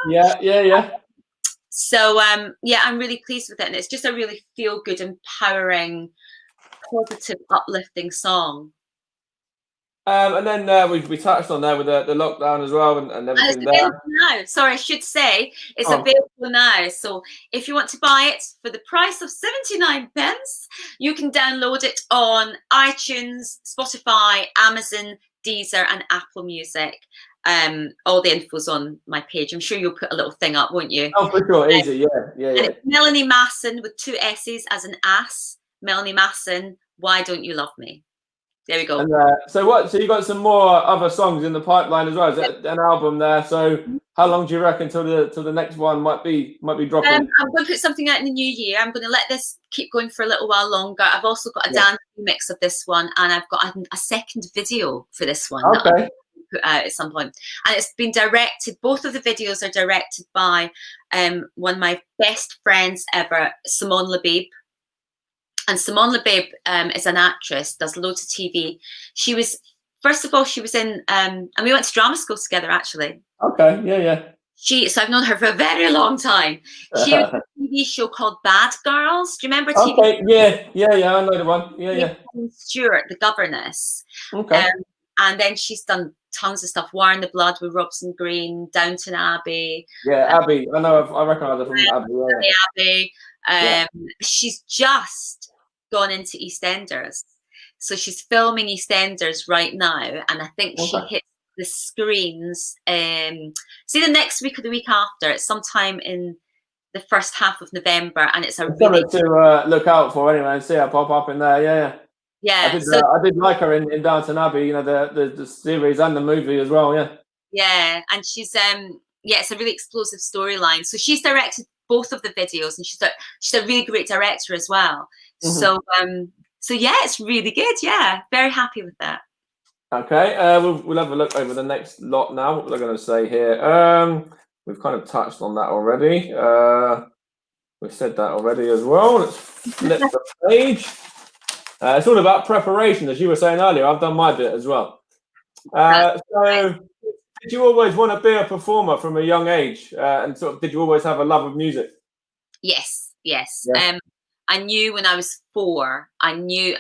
Yeah. So I'm really pleased with it, and it's just a really feel good, empowering, positive, uplifting song. And then we touched on there with the lockdown as well and everything It's available now. Sorry, I should say it's available now. So if you want to buy it for the price of 79 pence, you can download it on iTunes, Spotify, Amazon, Deezer, and Apple Music. All the info's on my page. I'm sure you'll put a little thing up, won't you? Oh, for sure, easy, yeah. And it's Melanie Masson with 2 S's as an ass. Melanie Masson, Why Don't You Love Me? There we go. And so you got some more other songs in the pipeline as well? Is that an album there? So how long do you reckon till the next one might be dropping? I'm going to put something out in the new year. I'm going to let this keep going for a little while longer. I've also got a dance remix of this one, and I've got a second video for this one that I'm going to put out at some point. And it's been directed. Both of the videos are directed by one of my best friends ever, Simone Labib. And Simone Labib is an actress, does loads of TV. She was in, and we went to drama school together, actually. Okay, yeah. So I've known her for a very long time. She was in a TV show called Bad Girls. Do you remember TV? Okay, yeah, I know the one. Yeah. Stewart, the governess. Okay. And then she's done tons of stuff. War in the Blood with Robson Green, Downton Abbey. Yeah, Abby. I know. I recognise her from Abby. Abby. She's just gone into EastEnders, so she's filming EastEnders right now, and I think she hits the screens see the next week or the week after. It's sometime in the first half of November, and it's something to look out for anyway and see her pop up in there. Yeah, I did like her in Downton Abbey, you know, the series and the movie as well. Yeah, and she's it's a really explosive storyline. So she's directed both of the videos, and she's a really great director as well. So it's really good. Yeah, very happy with that. Okay, we'll have a look over the next lot now. What was I going to say here? We've kind of touched on that already. We've said that already as well. Let's flip the page. It's all about preparation, as you were saying earlier. I've done my bit as well. So, did you always want to be a performer from a young age? And sort of, did you always have a love of music? Yes. Yeah. I knew when I was 4. I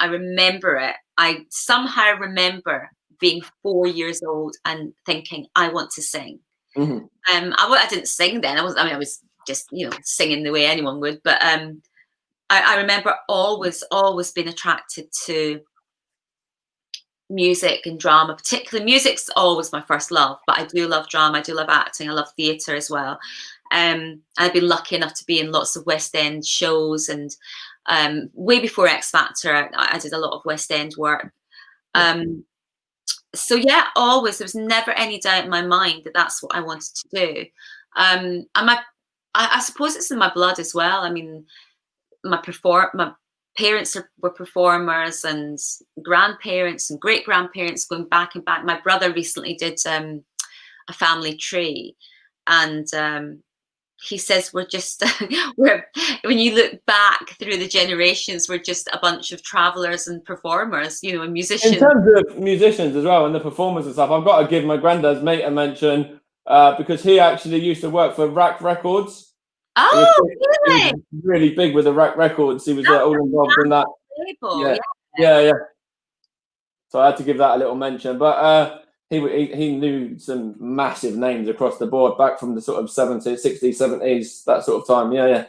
remember it. I somehow remember being 4 years old and thinking, I want to sing. I didn't sing then. I was just, singing the way anyone would. But I remember always being attracted to music and drama. Particularly, music's always my first love. But I do love drama. I do love acting. I love theatre as well. I've been lucky enough to be in lots of West End shows, and way before X Factor, I did a lot of West End work. So yeah, always, there was never any doubt in my mind that that's what I wanted to do. And I suppose it's in my blood as well. I mean, my parents were performers, and grandparents and great grandparents going back and back. My brother recently did a family tree, and he says we're just when you look back through the generations, we're just a bunch of travelers and performers, and musicians. In terms of musicians as well and the performers and stuff, I've got to give my granddad's mate a mention because he actually used to work for Rack Records. Oh, really? He was really big with the Rack Records. He was all involved in that. Yeah. So I had to give that a little mention, but he knew some massive names across the board back from the sort of 70s, 60s, 70s, that sort of time. Yeah.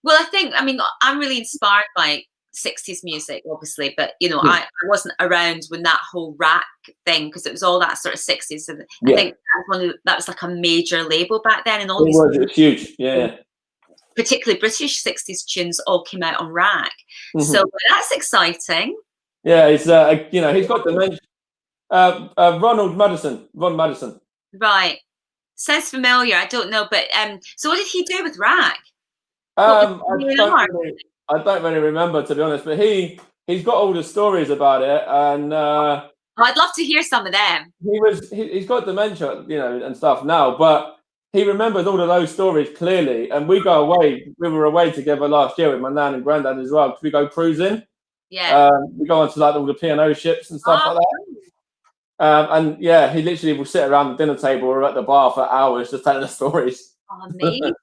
Well, I'm really inspired by 60s music, obviously, but I wasn't around when that whole Rack thing, because it was all that sort of 60s. And I think that was like a major label back then, and all it was huge. Yeah. Particularly British 60s tunes all came out on Rack. So that's exciting. Yeah, it's he's got dimension. Ron Madison. Right. Sounds familiar. I don't know, but so what did he do with Rack? I don't really remember, to be honest, but he's got all the stories about it, and I'd love to hear some of them. He's got dementia, you know, and stuff now, but he remembers all of those stories clearly. And we go away. We were away together last year with my nan and granddad as well, because we go cruising. Yeah. We go onto like all the P&O ships and stuff like that. And yeah, he literally will sit around the dinner table or at the bar for hours just telling the stories. Oh, amazing.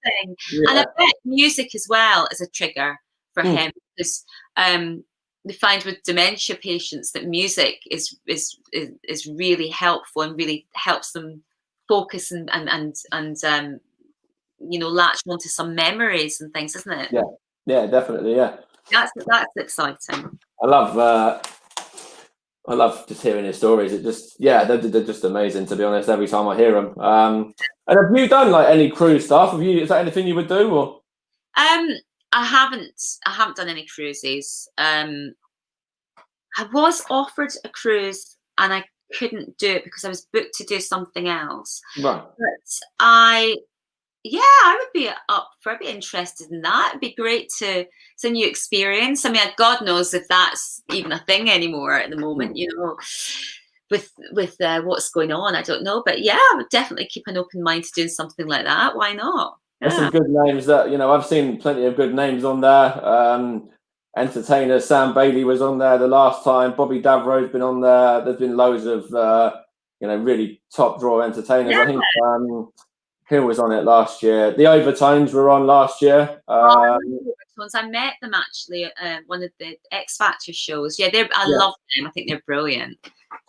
Yeah. And I bet music as well is a trigger for him, because we find with dementia patients that music is really helpful and really helps them focus and you know, latch onto some memories and things, isn't it? Yeah, definitely. Yeah, that's exciting. I love just hearing his stories. It just, they're just amazing, to be honest, every time I hear them. And have you done like any cruise stuff? Is that anything you would do, or? I haven't done any cruises. I was offered a cruise and I couldn't do it because I was booked to do something else. Right. But I would be I'd be interested in that. It'd be great it's a new experience. I mean, God knows if that's even a thing anymore at the moment, you know, with what's going on, I don't know. But yeah, I would definitely keep an open mind to doing something like that. Why not? There's some good names that, you know, I've seen plenty of good names on there. Entertainer Sam Bailey was on there the last time. Bobby Davro's been on there. There's been loads of, you know, really top draw entertainers. Yeah. I think who was on it last year? The Overtones were on last year. I met them actually at one of the X Factor shows. Yeah, I love them. I think they're brilliant.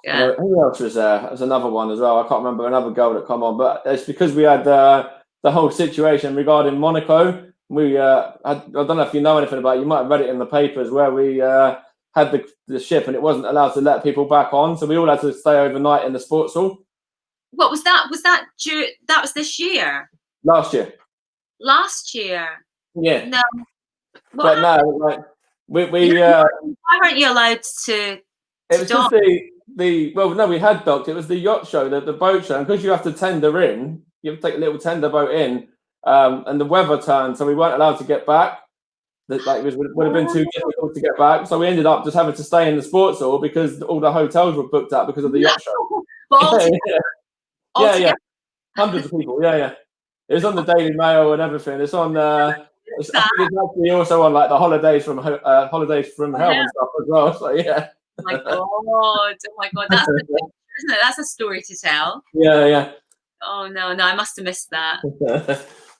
Yeah. Who else was there? There's another one as well. I can't remember another girl that come on, but it's because we had the whole situation regarding Monaco. We I don't know if you know anything about it. You might have read it in the papers where we had the ship and it wasn't allowed to let people back on, so we all had to stay overnight in the sports hall. What was that? That was this year? Last year. Last year? Yeah. No. But no, like we why weren't you allowed to it was dock? Just we had docked. It was the yacht show, the boat show, and because you have to tender in, you have to take a little tender boat in, and the weather turned, so we weren't allowed to get back. Like it would have been too difficult to get back, so we ended up just having to stay in the sports hall because all the hotels were booked out because of the yacht show. Yeah, hundreds of people. Yeah. It was on the Daily Mail and everything. It's on. It's actually also on like the holidays from hell and stuff as well. So yeah. Oh my god! That's isn't it? That's a story to tell. Yeah. Oh no, I must have missed that.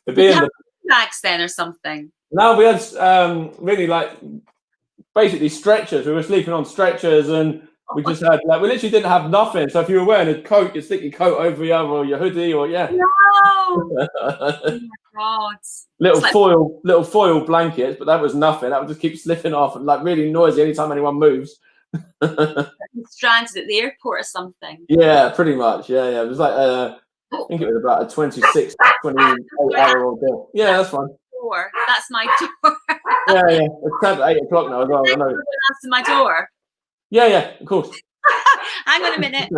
Did you have bags then or something? No, we had really like basically stretchers. We were sleeping on stretchers and. We just had we literally didn't have nothing. So if you were wearing a coat, you'd stick your coat over you or your hoodie or No. Oh my god. Little foil blankets, but that was nothing. That would just keep slipping off and like really noisy anytime anyone moves. Stranded at the airport or something. Yeah, pretty much. Yeah. It was like I think it was about a 28 hour ordeal. Yeah, that's fine. That's my door. Yeah. It's 8 o'clock now as well. I know. Answer my door. Yeah, of course. Hang on a minute.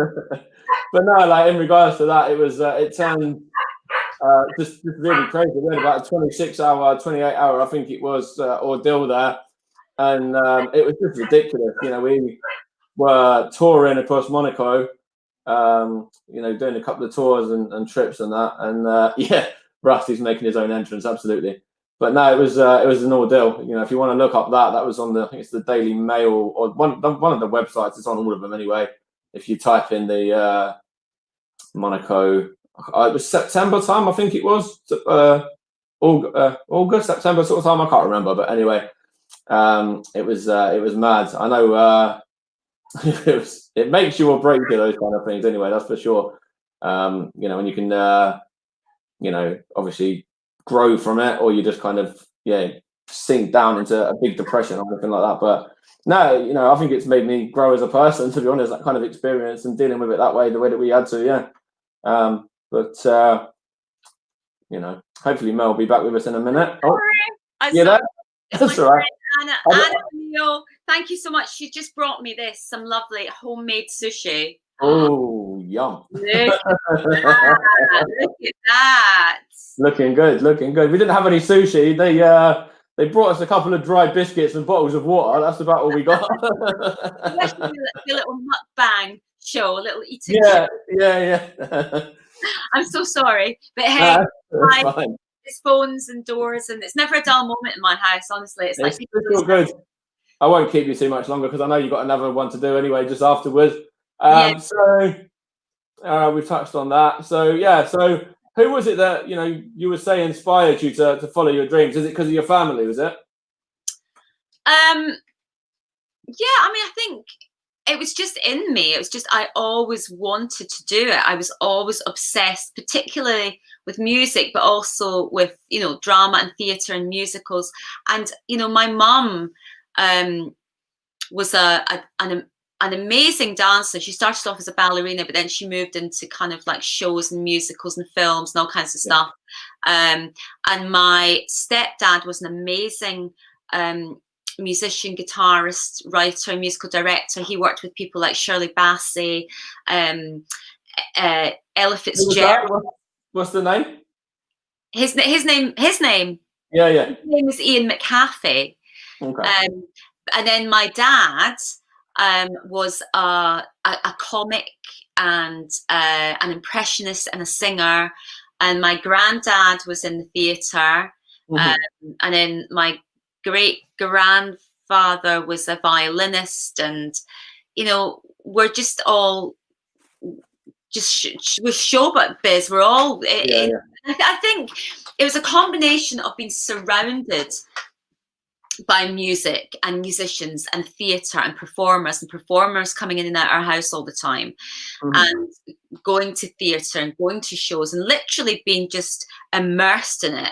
But no, like in regards to that, it was it turned just really crazy. We had about a 28 hour, I think it was, ordeal there, and it was just ridiculous. You know, we were touring across Monaco, you know, doing a couple of tours and trips and that, and Rusty's making his own entrance, absolutely. But no, it was an ordeal. You know, if you want to look up that was on I think it's the Daily Mail or one of the websites. It's on all of them anyway. If you type in the Monaco, it was September time, I think it was August, September sort of time. I can't remember, but anyway, it was mad. I know it makes you or breaks you, those kind of things. Anyway, that's for sure. You know, and you can you know, obviously grow from it, or you just kind of sink down into a big depression or anything like that. But no, you know, I think it's made me grow as a person, to be honest, that kind of experience and dealing with it that way, the way that we had to. But you know, hopefully Mel will be back with us in a minute. That's all right. Anna, thank you so much. She just brought me some lovely homemade sushi. Oh, yum. Look at that. Look at that. Looking good, looking good. We didn't have any sushi. They brought us a couple of dry biscuits and bottles of water. That's about all we got. Let's do a little mukbang show, a little eating Yeah, show. yeah. I'm so sorry, but hey, That's fine. it's phones and doors, and it's never a dull moment in my house. Honestly, it's like all good. I won't keep you too much longer because I know you've got another one to do anyway, just afterwards. Yeah. So we've touched on that. So yeah, so who was it that you would say inspired you to follow your dreams? Is it because of your family? Was it? Yeah, I mean, I think it was just in me. It was just I always wanted to do it. I was always obsessed, particularly with music, but also with drama and theatre and musicals. And my mum was an amazing dancer. She started off as a ballerina, but then she moved into kind of like shows and musicals and films and all kinds of stuff. And my stepdad was an amazing musician, guitarist, writer, musical director. He worked with people like Shirley Bassey, Ella Fitzgerald. What's the name? His name. Yeah. His name is Ian McHaffey. Okay. And then my dad was a comic and an impressionist and a singer. And my granddad was in the theatre. And then my great grandfather was a violinist, and we're just all with showbiz. We're all I think it was a combination of being surrounded by music and musicians and theatre and performers coming in and out our house all the time, and going to theatre and going to shows and literally being just immersed in it.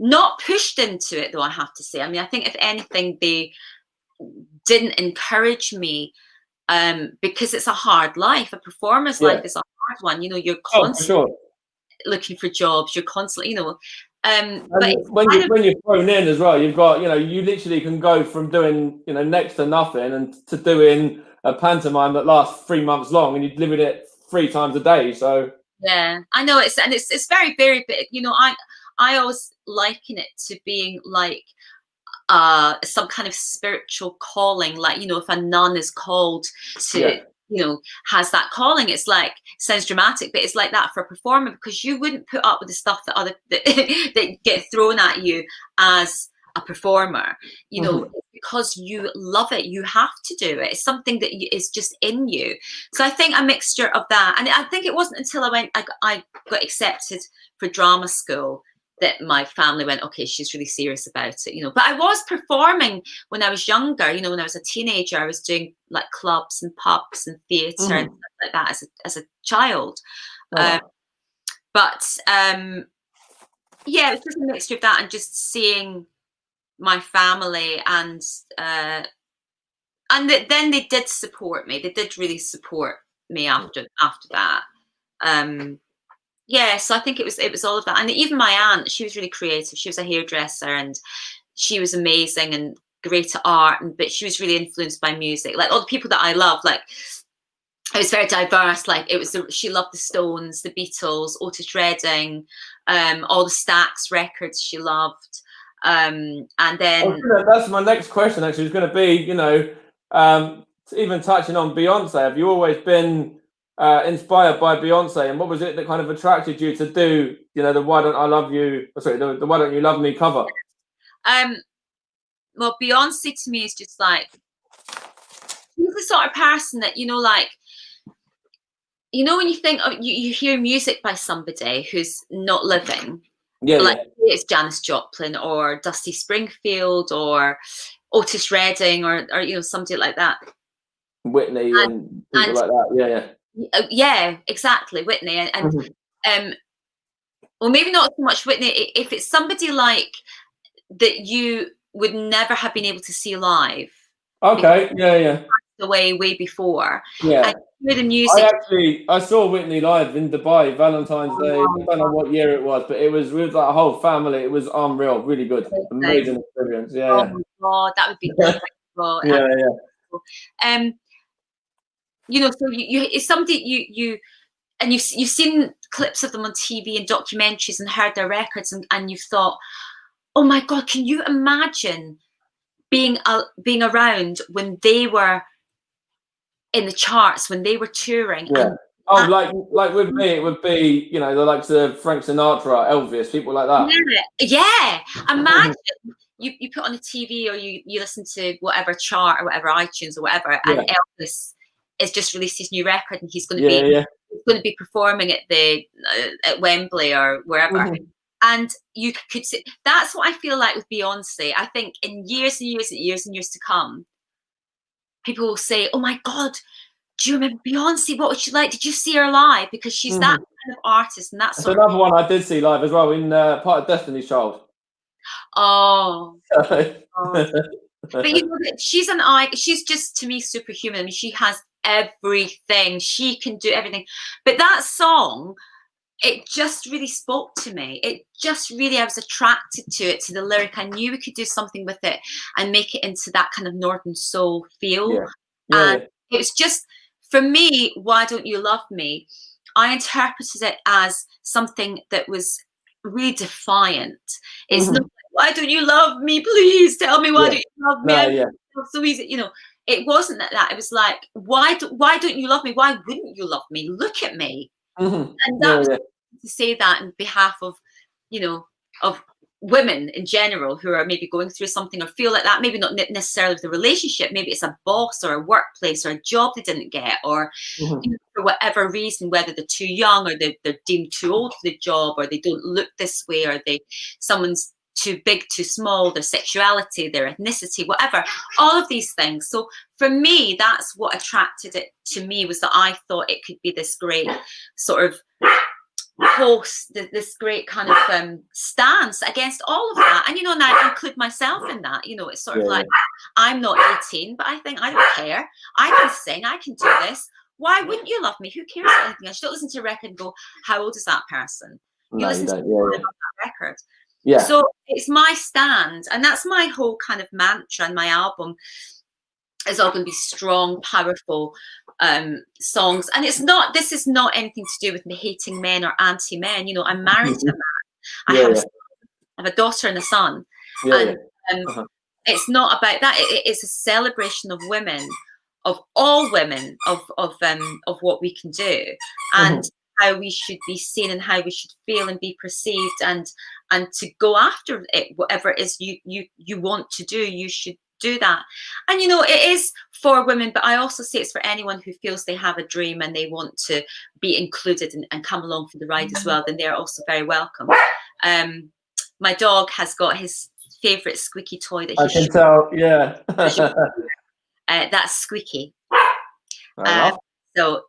Not pushed into it, though, I have to say. I mean, I think if anything, they didn't encourage me because it's a hard life. A performer's life is a hard one. You're constantly looking for jobs. You're constantly, but when you're thrown in as well, you've got, you literally can go from doing, next to nothing and to doing a pantomime that lasts 3 months long, and you're living it 3 times a day. So yeah, I know it's very, very big. I always liken it to being like some kind of spiritual calling, like if a nun is called to has that calling. It's like, sounds dramatic, but it's like that for a performer, because you wouldn't put up with the stuff that get thrown at you as a performer, because you love it. You have to do it. It's something that is just in you. So I think a mixture of that, and I think it wasn't until I got accepted for drama school that my family went, okay, she's really serious about it, But I was performing when I was younger, when I was a teenager. I was doing like clubs and pubs and theatre and stuff like that as a child. But yeah, it was just a mixture of that and just seeing my family, and then they did support me. They did really support me after that. Yeah, so I think it was all of that. And even my aunt, she was really creative. She was a hairdresser, and she was amazing and great at art, but she was really influenced by music. Like all the people that I love, like it was very diverse. Like she loved the Stones, the Beatles, Otis Redding, all the Stax records she loved. And then that's my next question. Actually, is going to be, even touching on Beyonce. Have you always been inspired by Beyonce, and what was it that kind of attracted you to do, the "Why Don't I Love You"? Sorry, the "Why Don't You Love Me" cover? Well, Beyonce to me is just like, she's the sort of person that when you think of, you hear music by somebody who's not living, it's Janis Joplin or Dusty Springfield or Otis Redding or somebody like that, Whitney and people like that. Yeah, exactly, Whitney, and well, maybe not so much Whitney. If it's somebody like that you would never have been able to see live. Okay, yeah. Away way before. Yeah. And the music. I saw Whitney live in Dubai, Valentine's Day. I don't know what year it was, but it was with like a whole family. It was unreal, really good, amazing experience. Yeah. Oh my God, that would be incredible. Yeah. you know, so it's somebody and you've seen clips of them on TV and documentaries and heard their records, and you've thought, oh my God, can you imagine being around when they were in the charts, when they were touring? Yeah. Like with me, it would be, you know, the likes of Frank Sinatra, Elvis, people like that. Yeah. Imagine you put on the TV or you listen to whatever chart or whatever, iTunes or whatever, and Elvis has just released his new record, and he's going to be performing at Wembley or wherever. And you could see, that's what I feel like with Beyonce. I think in years and years and years and years to come, people will say, oh my God, do you remember Beyonce? What was she like? Did you see her live? Because she's that kind of artist, and that's another one I did see live as well, in part of Destiny's Child. Oh. But you know, she's just, to me, superhuman. I mean, she has everything. She can do everything. But that song, it just really spoke to me. It just really, I was attracted to it, to the lyric. I knew we could do something with it and make it into that kind of Northern soul feel. And it was just, for me, Why Don't You Love Me? I interpreted it as something that was really defiant. It's not, why don't you love me? Please tell me, why don't you love me? So easy, you know. It wasn't that. It was like, why don't you love me? Why wouldn't you love me? Look at me. And that was to say that in behalf of, you know, of women in general who are maybe going through something or feel like that. Maybe not necessarily with the relationship. Maybe it's a boss or a workplace or a job they didn't get, or you know, for whatever reason, whether they're too young or they're deemed too old for the job, or they don't look this way, or someone's too big, too small, their sexuality, their ethnicity, whatever, all of these things. So for me, that's what attracted it to me, was that I thought it could be this great sort of host, this great kind of stance against all of that. And, you know, and I include myself in that. You know, it's sort of like, I'm not 18, but I think I don't care. I can sing, I can do this. Why wouldn't you love me? Who cares about anything else? You don't listen to a record and go, how old is that person? You listen to that record. So it's my stand, and that's my whole kind of mantra. And my album is all going to be strong, powerful songs. And this is not anything to do with me hating men or anti-men. You know, I'm married to a man. I have a daughter and a son. And it's not about that. It's a celebration of women, of all women, of what we can do, and how we should be seen, and how we should feel and be perceived, and to go after it, whatever it is you want to do, you should do that. And, you know, it is for women, but I also say it's for anyone who feels they have a dream and they want to be included and come along for the ride as well. Then they're also very welcome. My dog has got his favorite squeaky toy that he can tell. that's Squeaky. So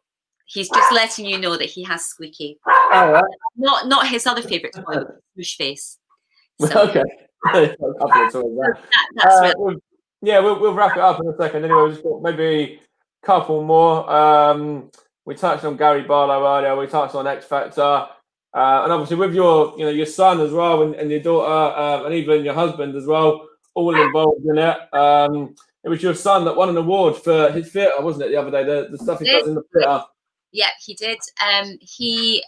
he's just letting you know that he has Squeaky. Not his other favorite toy, Swoosh Face. So, that's really. We'll wrap it up in a second. Anyway, we've just got maybe a couple more. We touched on Gary Barlow earlier. We touched on X Factor, and obviously with your son as well, and your daughter, and even your husband as well, all involved in it. It was your son that won an award for his theatre, wasn't it? The other day, the stuff he does in the theatre. Yeah, he did. He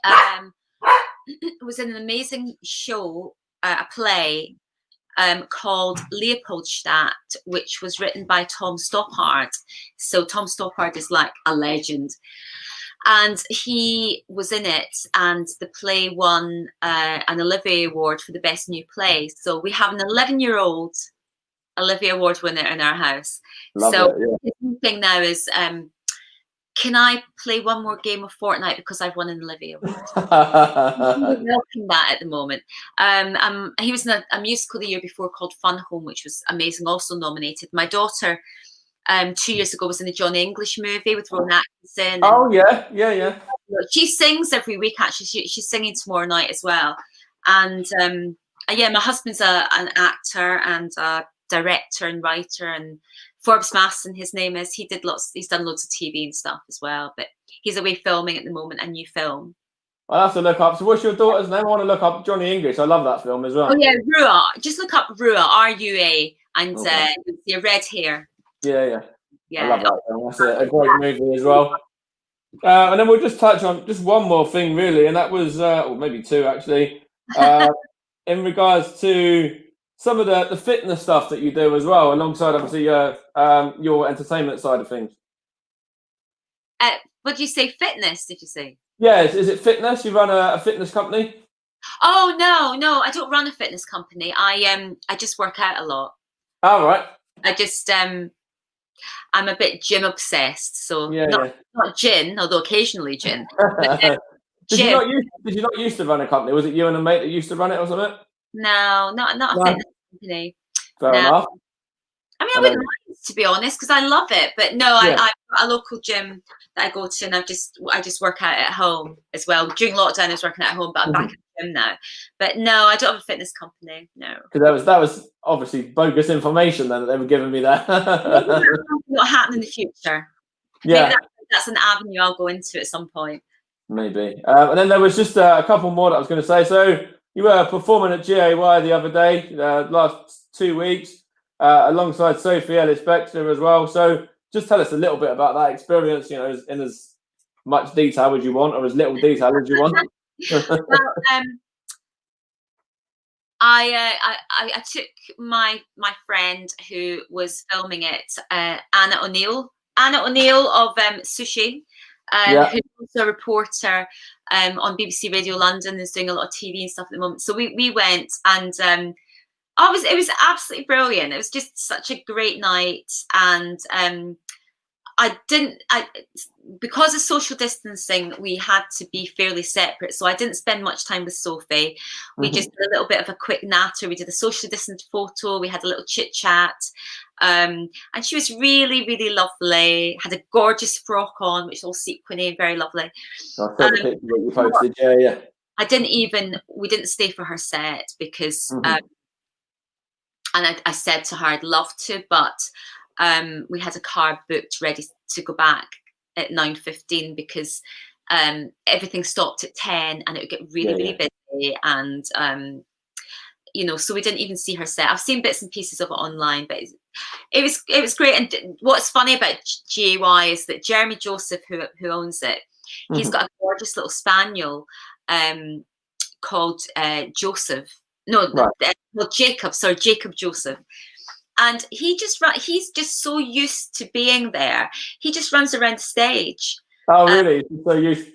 was in an amazing show, a play called Leopoldstadt, which was written by Tom Stoppard. So Tom Stoppard is like a legend, and he was in it, and the play won an Olivier Award for the best new play. So we have an 11-year-old Olivier Award winner in our house. The thing now is, can I play one more game of Fortnite because I've won an Olivier Award? I'm milking that at the moment. He was in a musical the year before called Fun Home, which was amazing, also nominated. My daughter, 2 years ago, was in the Johnny English movie with Rowan Atkinson. Oh, yeah. She sings every week, actually. She's singing tomorrow night as well. And my husband's an actor and a director and writer, and Forbes Masson, his name is. He's done loads of TV and stuff as well, but he's away filming at the moment, a new film. I'll have to look up. So what's your daughter's name? I want to look up Johnny English. I love that film as well. Oh yeah, Rua. Just look up Rua, R-U-A, and you'll see red hair. Yeah. Yeah. I love that film. That's a great movie as well. And then we'll just touch on just one more thing, really, and that was, or maybe two actually, in regards to some of the fitness stuff that you do as well, alongside obviously your entertainment side of things. What did you say? Fitness? Did you say? Yeah, is it fitness? You run a fitness company? Oh no, I don't run a fitness company. I just work out a lot. All right. I just I'm a bit gym obsessed, so Yeah, not gin, although occasionally gin. yeah. Did you Gym. not used to run a company? Was it you and a mate that used to run it or something? No, not a No. fitness company. Fair No. enough. I mean, I wouldn't mind, to be honest, because I love it. But no, Yeah. I've got a local gym that I go to, and I just work out at home as well. During lockdown, I was working at home, but I'm back at the gym now. But no, I don't have a fitness company. No. Because that was obviously bogus information then that they were giving me there. What happen in the future? Yeah. Maybe that's an avenue I'll go into at some point. Maybe. And then there was just a couple more that I was going to say. So you were performing at GAY the other day, last 2 weeks, alongside Sophie Ellis-Bextor as well. So just tell us a little bit about that experience, you know, in as much detail as you want, or as little detail as you want. Well, I took my friend who was filming it, Anna O'Neill of Sushi, who's also a reporter on BBC Radio London, is doing a lot of TV and stuff at the moment. So we went, and it was absolutely brilliant. It was just such a great night, and because of social distancing, we had to be fairly separate. So I didn't spend much time with Sophie. We just did a little bit of a quick natter. We did a social distance photo. We had a little chit chat. And she was really, really lovely. Had a gorgeous frock on, which was all sequiny, very lovely. I saw the picture that you posted, yeah. We didn't stay for her set because, and I said to her, I'd love to, but we had a car booked ready to go back at 9:15 because everything stopped at 10 and it would get really busy, and you know, so we didn't even see her set. I've seen bits and pieces of it online, but it was great. And what's funny about GAY is that Jeremy Joseph, who owns it, he's got a gorgeous little spaniel called Joseph. Jacob Joseph. And he's just so used to being there. He just runs around the stage. Oh, really?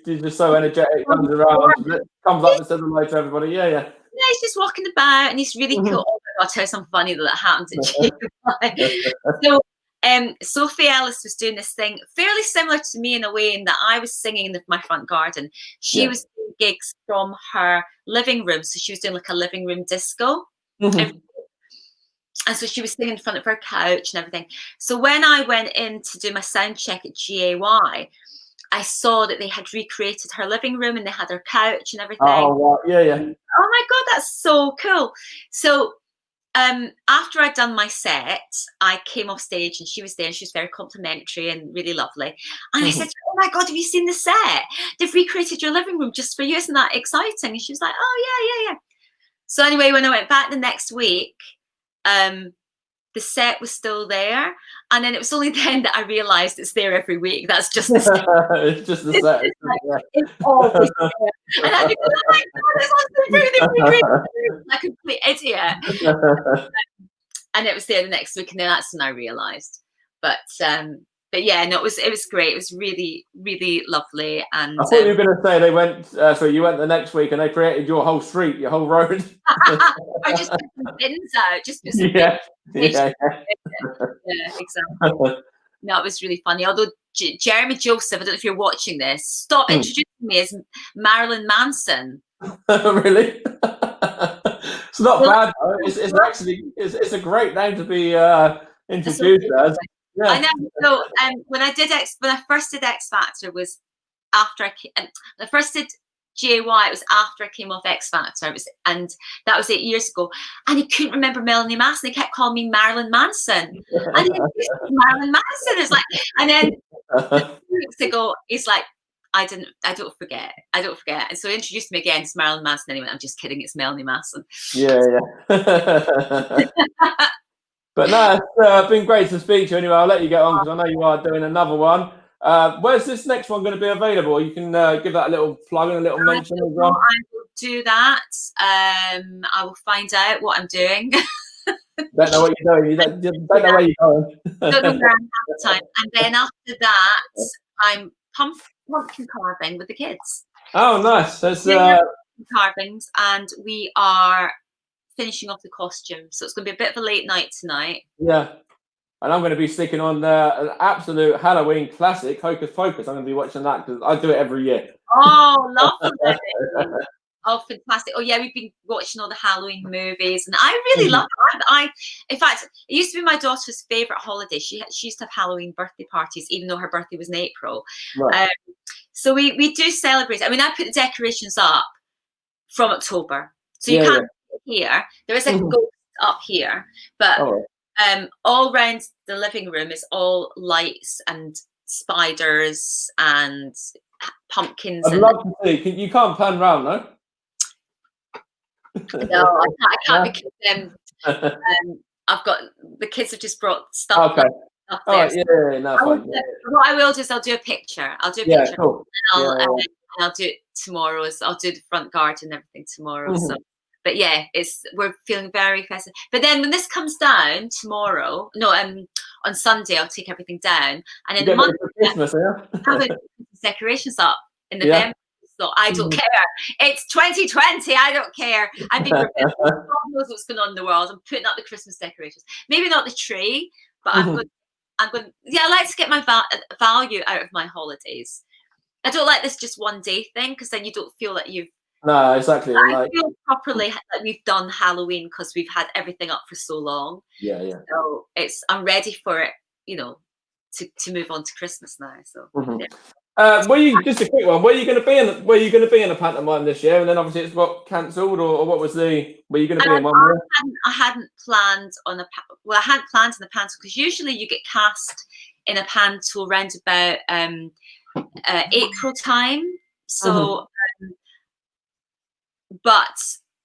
He's just so energetic, comes around, comes up and says hello to everybody. Yeah, he's just walking about, and he's really cool. Oh my God, I'll tell you something funny that happened at GAY. So Sophie Ellis was doing this thing fairly similar to me in a way, in that I was singing in my front garden. She was doing gigs from her living room. So she was doing like a living room disco. And so she was singing in front of her couch and everything. So when I went in to do my sound check at GAY, I saw that they had recreated her living room and they had her couch and everything. Oh, wow. Yeah. Oh my God, that's so cool. So after I'd done my set, I came off stage and she was there, and she was very complimentary and really lovely. And I said, oh my God, have you seen the set? They've recreated your living room just for you. Isn't that exciting? And she was like, oh, yeah. So anyway, when I went back the next week, the set was still there, and then it was only then that I realized it's there every week. That's just the set. It's just the set. It's always there. And I think, oh my God, this one's really a complete idiot. And it was there the next week, and then that's when I realized. But yeah, no, it was great. It was really, really lovely. And I thought you were going to say they went. So you went the next week, and they created your whole street, your whole road. I just put some bins out. Just put some Yeah, exactly. No, it was really funny. Although Jeremy Joseph, I don't know if you're watching this, stop introducing me as Marilyn Manson. Really? It's not bad though. It's actually a great name to be introduced as. Yeah. I know. So when I first did X Factor was after I first did GAY, it was after I came off X Factor. And that was 8 years ago. And he couldn't remember Melanie Masson. He kept calling me Marilyn Manson. And he Marilyn Manson. It's like, and then 2 weeks ago, he's like, I don't forget. And so he introduced me again to Marilyn Manson. Anyway, I'm just kidding. It's Melanie Masson. Yeah. But no, it's been great to speak to you anyway. I'll let you get on because I know you are doing another one. Where's this next one going to be available? You can give that a little plug and a little mention as well. I will do that. I will find out what I'm doing. Don't know what you're doing. You don't know where you're going. Don't know where I'm half the time. And then after that, I'm pumpkin carving with the kids. Oh, nice. That's carvings, and we are finishing off the costume. So it's going to be a bit of a late night tonight. Yeah. And I'm going to be sticking on an absolute Halloween classic, Hocus Pocus. I'm going to be watching that because I do it every year. Oh, lovely. Oh, fantastic. Oh, yeah, we've been watching all the Halloween movies, and I really love it. In fact, it used to be my daughter's favourite holiday. She used to have Halloween birthday parties, even though her birthday was in April. Right. So we do celebrate. I mean, I put the decorations up from October. So you can't here. There is a ghost up here, but all around the living room is all lights and spiders and pumpkins. I'd love to see. You can't pan round, no? No, I can't because I've got the kids have just brought stuff. Okay. Up there. What I will do is I'll do a picture. Cool. And I'll do it tomorrow. I'll do the front garden and everything tomorrow. So, but yeah, we're feeling very festive. But then when this comes down tomorrow, on Sunday I'll take everything down, and then Monday Christmas, have decorations up in November. So I don't care. It's 2020. I don't care. I've been prepared. God knows what's going on in the world. I'm putting up the Christmas decorations. Maybe not the tree, but I'm going. Yeah, I like to get my value out of my holidays. I don't like this just one day thing because then you don't feel that you've. No, exactly. I feel properly that we've done Halloween because we've had everything up for so long. Yeah. So I'm ready for it, to move on to Christmas now. So. Just a quick one? Were you going to be in a pantomime this year, and then obviously it's got cancelled, or what was were you going to be in one more? I hadn't planned on I hadn't planned on the panto because usually you get cast in a panto around about April time. So, but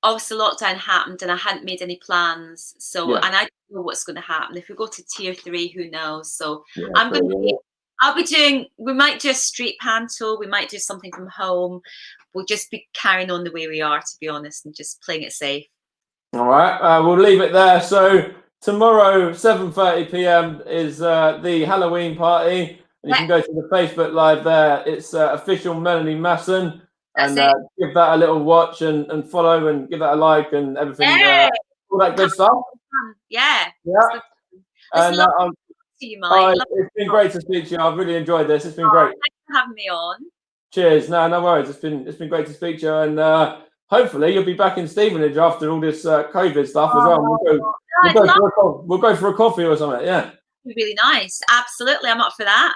obviously lockdown happened and I hadn't made any plans. So, and I don't know what's going to happen. If we go to tier 3, who knows? So I'm going to we might do a street panto. We might do something from home. We'll just be carrying on the way we are, to be honest, and just playing it safe. All right. We'll leave it there. So tomorrow, 7:30 p.m. is the Halloween party. And you can go to the Facebook Live there. It's official Melanie Masson. And give that a little watch and follow and give that a like and everything. All that good stuff. Yeah. And it's been great to speak to you. I've really enjoyed this. It's been great. Thanks for having me on. Cheers. No worries. It's been great to speak to you, and hopefully you'll be back in Stevenage after all this COVID stuff as well. We'll go for a coffee or something. Yeah. Really nice. Absolutely, I'm up for that.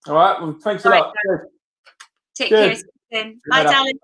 All right. Well, thanks a lot. Take care. Bye, darling.